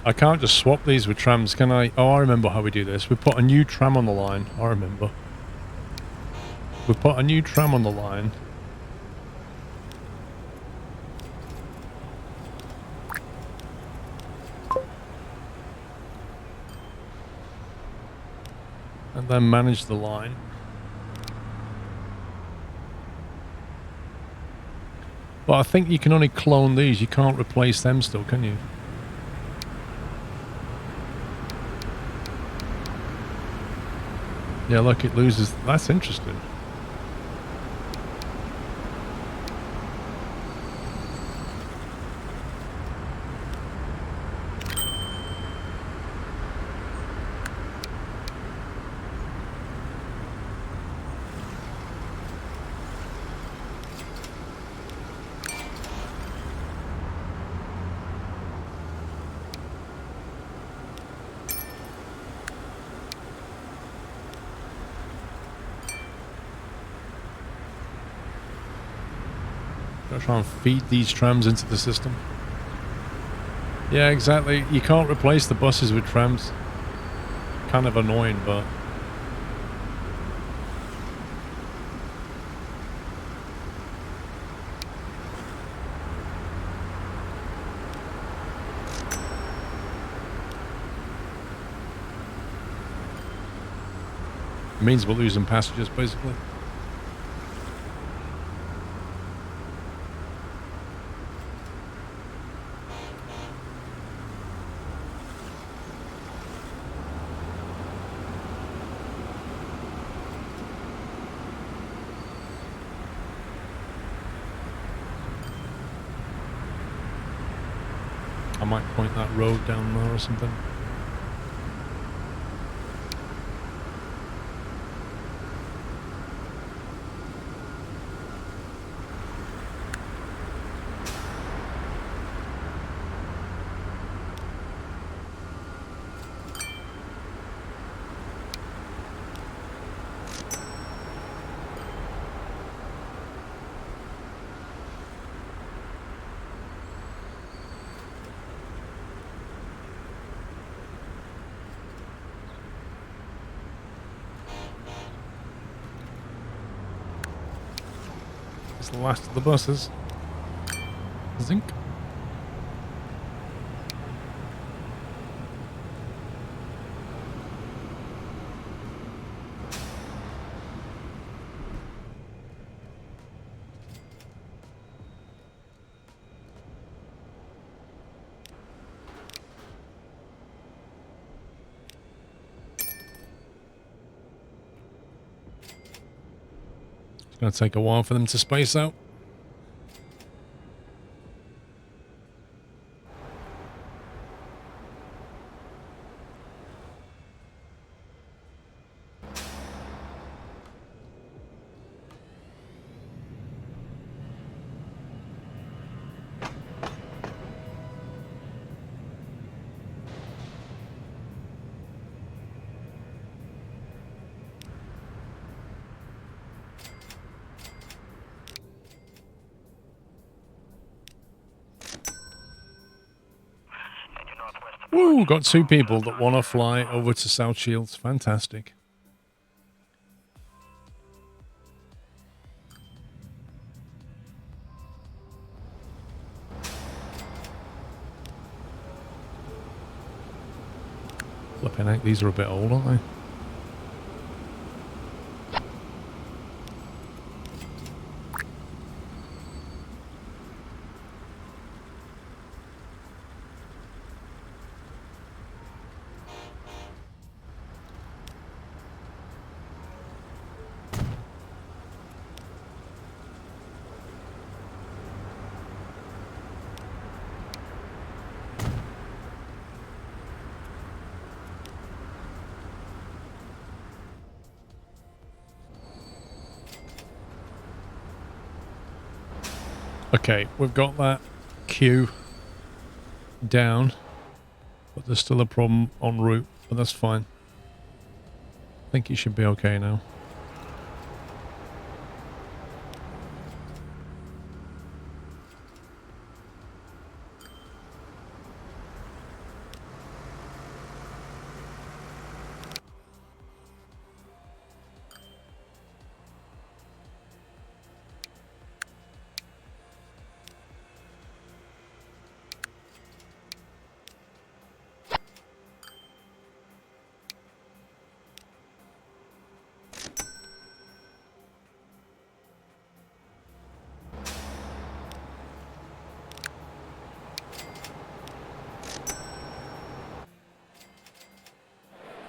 Speaker 1: I can't just swap these with trams, can I? Oh, I remember how we do this. We put a new tram on the line. I remember. We put a new tram on the line. And then manage the line. But I think you can only clone these. You can't replace them still, can you? Yeah, look, it loses. That's interesting. Gotta try and feed these trams into the system. Yeah, exactly. You can't replace the buses with trams. Kind of annoying, but... it means we're losing passengers, basically. I might point that road down there or something. It's the last of the buses. Zinc. It's going to take a while for them to space out. Woo! Got two people that want to fly over to South Shields. Fantastic. Flipping heck, these are a bit old, aren't they? Okay, we've got that queue down, but there's still a problem en route, but that's fine. I think it should be okay now.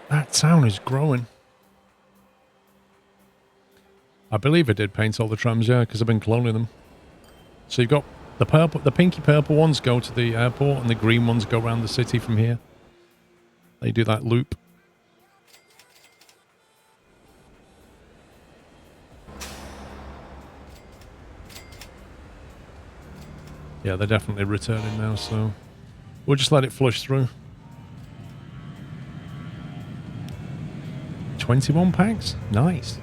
Speaker 1: That town is growing. I believe I did paint all the trams, yeah, because I've been cloning them. So you've got the purple, the pinky purple ones go to the airport, and the green ones go around the city from here. They do that loop. Yeah, they're definitely returning now, so we'll just let it flush through. 21 packs? Nice.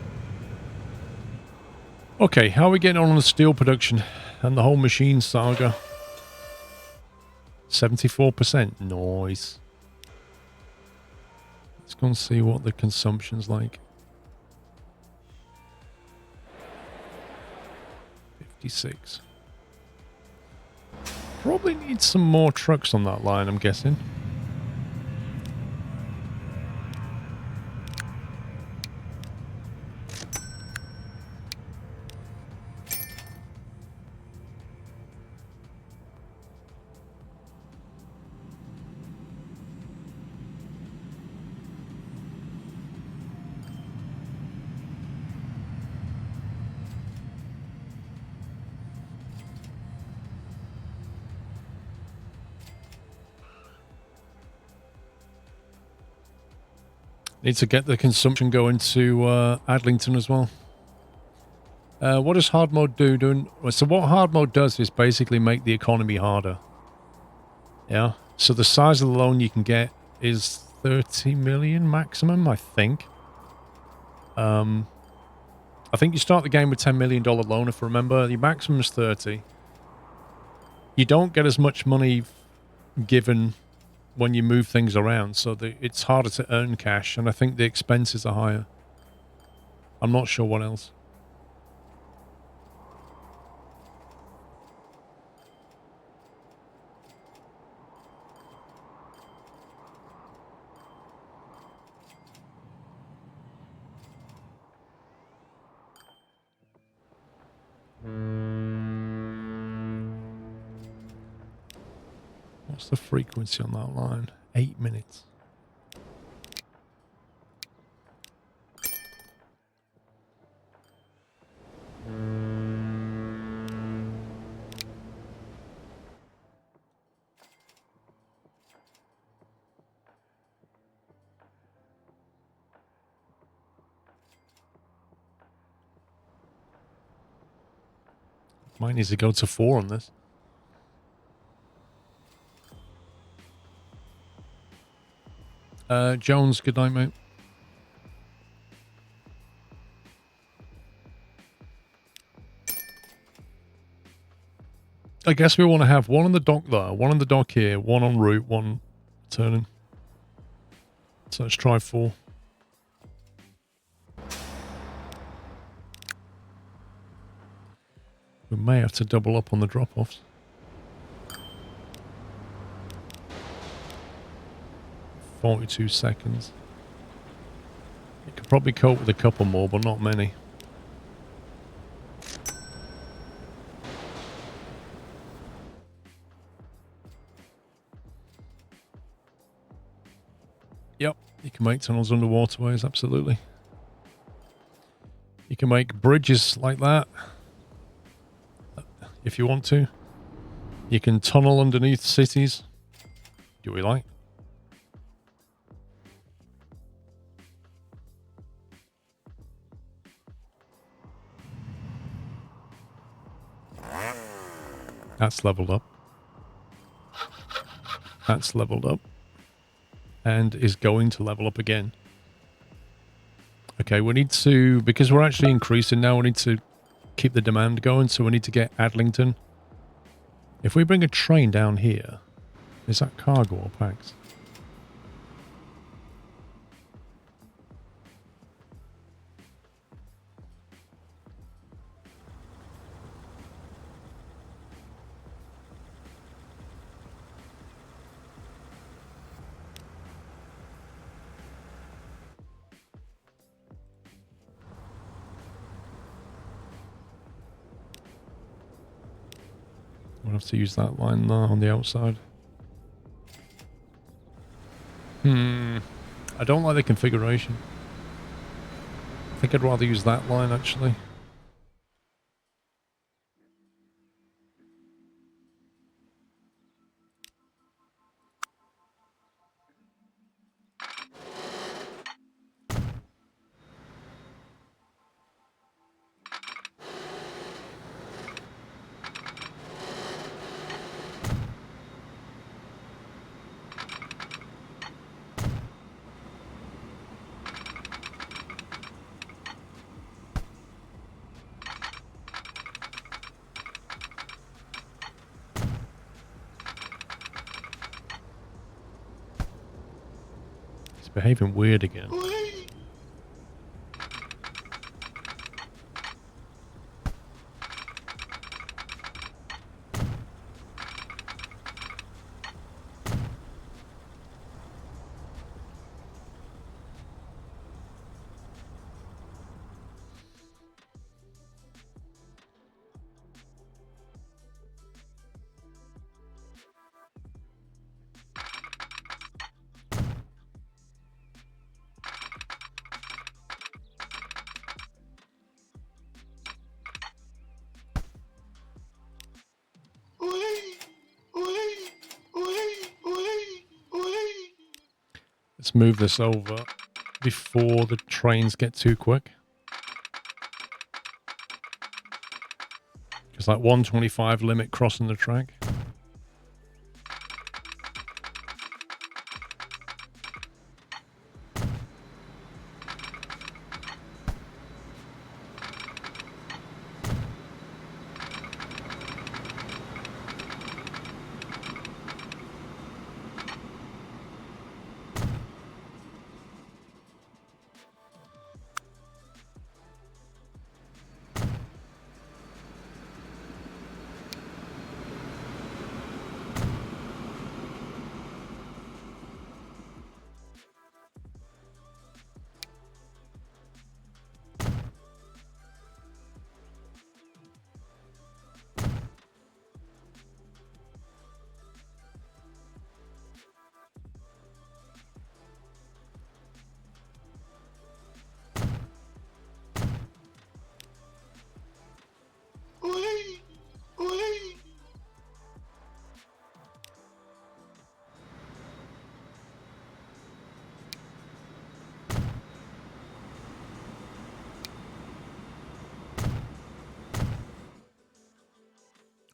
Speaker 1: Okay, how are we getting on the steel production and the whole machine saga? 74%. Nice. Let's go and see what the consumption's like. 56. Probably need some more trucks on that line, I'm guessing. Need to get the consumption going to Adlington as well. What does hard mode do? So what hard mode does is basically make the economy harder. Yeah. So the size of the loan you can get is 30 million maximum, I think. I think you start the game with $10 million loan, if I remember. The maximum is 30. You don't get as much money given when you move things around, so it's harder to earn cash, and I think the expenses are higher. I'm not sure what else. What's the frequency on that line? 8 minutes. Might need to go to 4 on this. Jones, good night, mate. I guess we want to have one on the dock there, one on the dock here, one en route, one turning. So let's try 4. We may have to double up on the drop-offs. 42 seconds. You could probably cope with a couple more, but not many. Yep, you can make tunnels under waterways, absolutely. You can make bridges like that, if you want to. You can tunnel underneath cities. Do we like? That's leveled up. That's leveled up. And is going to level up again. Okay, we need to, because we're actually increasing now, we need to keep the demand going, so we need to get Adlington. If we bring a train down here, is that cargo or packs? We'll have to use that line there on the outside. I don't like the configuration. I think I'd rather use that line, actually. behaving weird again. Let's move this over before the trains get too quick. It's like 125 limit crossing the track.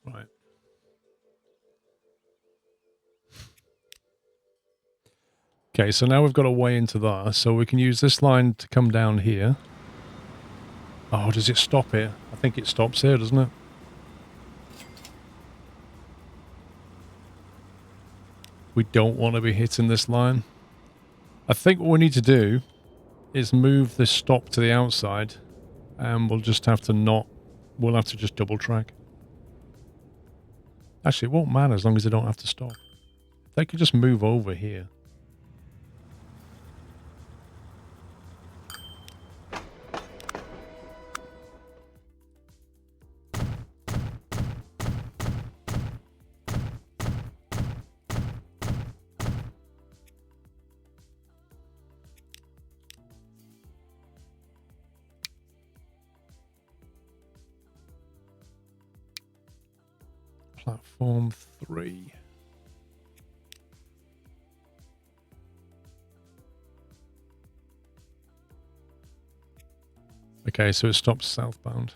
Speaker 1: Right. Okay, so now we've got a way into there, so we can use this line to come down here. Oh, does it stop here? I think it stops here, doesn't it? We don't want to be hitting this line. I think what we need to do is move this stop to the outside, and we'll just have to we'll have to just double track. Actually, it won't matter as long as they don't have to stop. They could just move over here. Platform 3. Okay, so it stops southbound.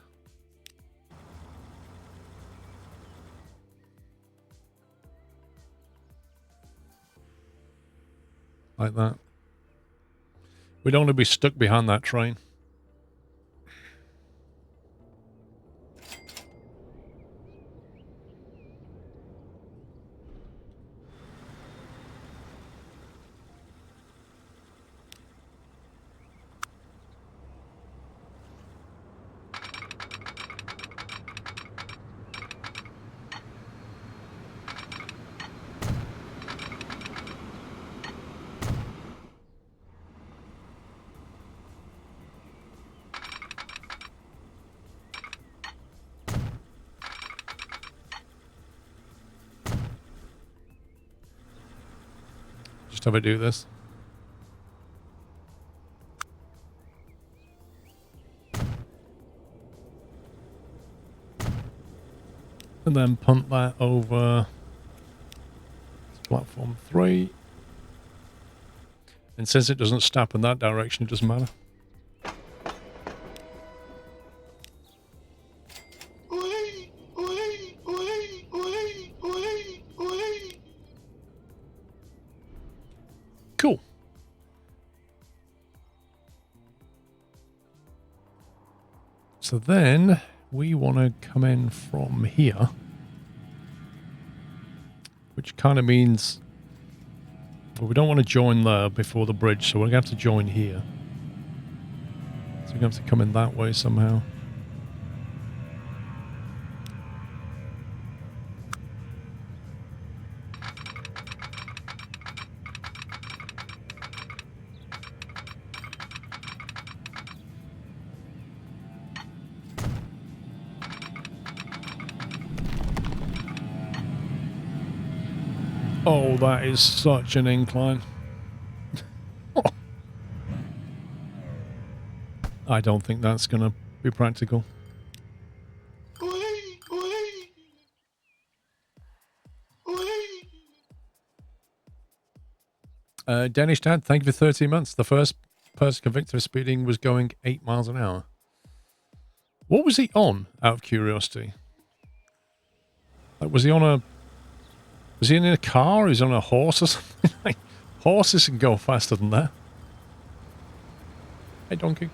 Speaker 1: Like that. We don't want to be stuck behind that train. Just have it do this. And then punt that over to platform 3. And since it doesn't stop in that direction, it doesn't matter. Cool. So then we want to come in from here, which kind of means But we don't want to join there before the bridge, so we're going to have to join here. So we're going to have to come in that way somehow. Oh, that is such an incline. I don't think that's going to be practical. Danish Dad, thank you for 13 months. The first person convicted of speeding was going 8 miles an hour. What was he on, out of curiosity? Like, was he in a car? Or was he on a horse or something? Like, horses can go faster than that. Hey, donkey.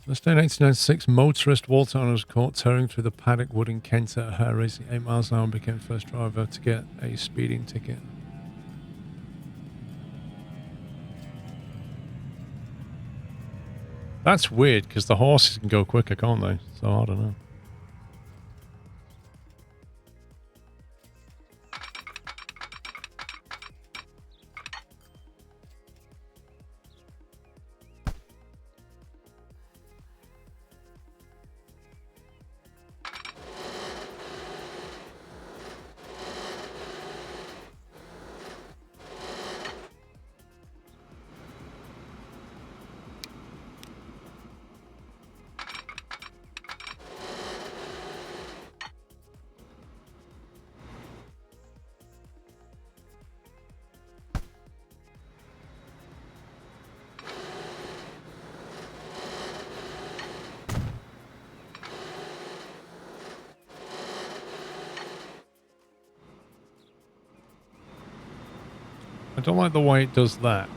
Speaker 1: Last day in 1896, motorist Walter was caught tearing through the paddock wood in Kent at a hare, racing 8 miles an hour and became the first driver to get a speeding ticket. That's weird, because the horses can go quicker, can't they? So, I don't know. I don't like the way it does that.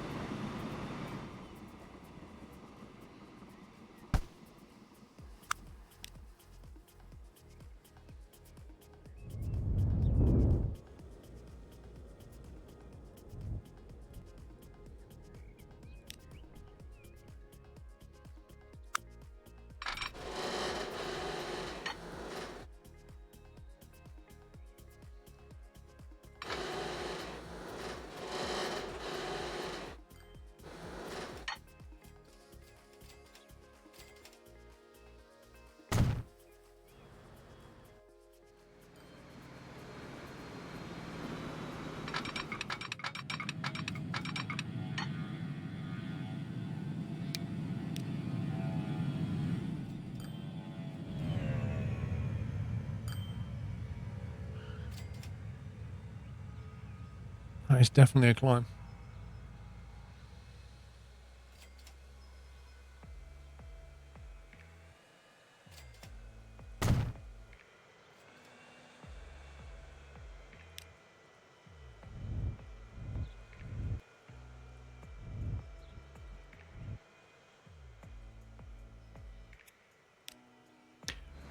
Speaker 1: That is definitely a climb.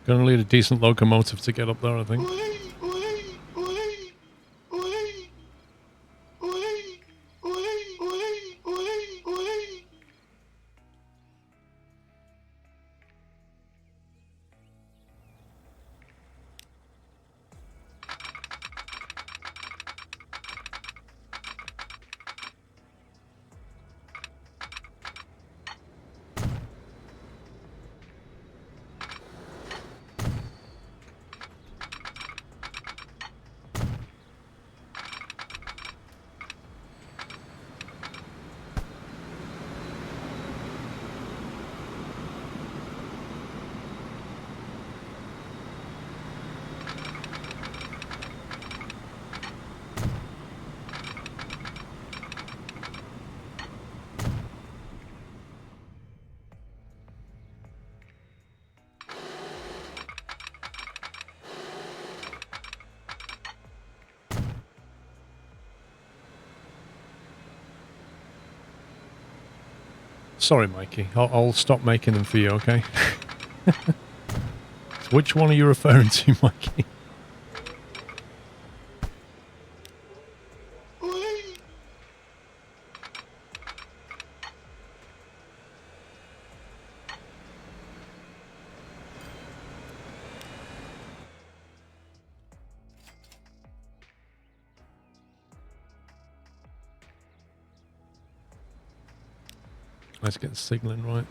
Speaker 1: Gonna need a decent locomotive to get up there, I think. Sorry, Mikey. I'll stop making them for you, okay? So which one are you referring to, Mikey? Let's get the signaling right.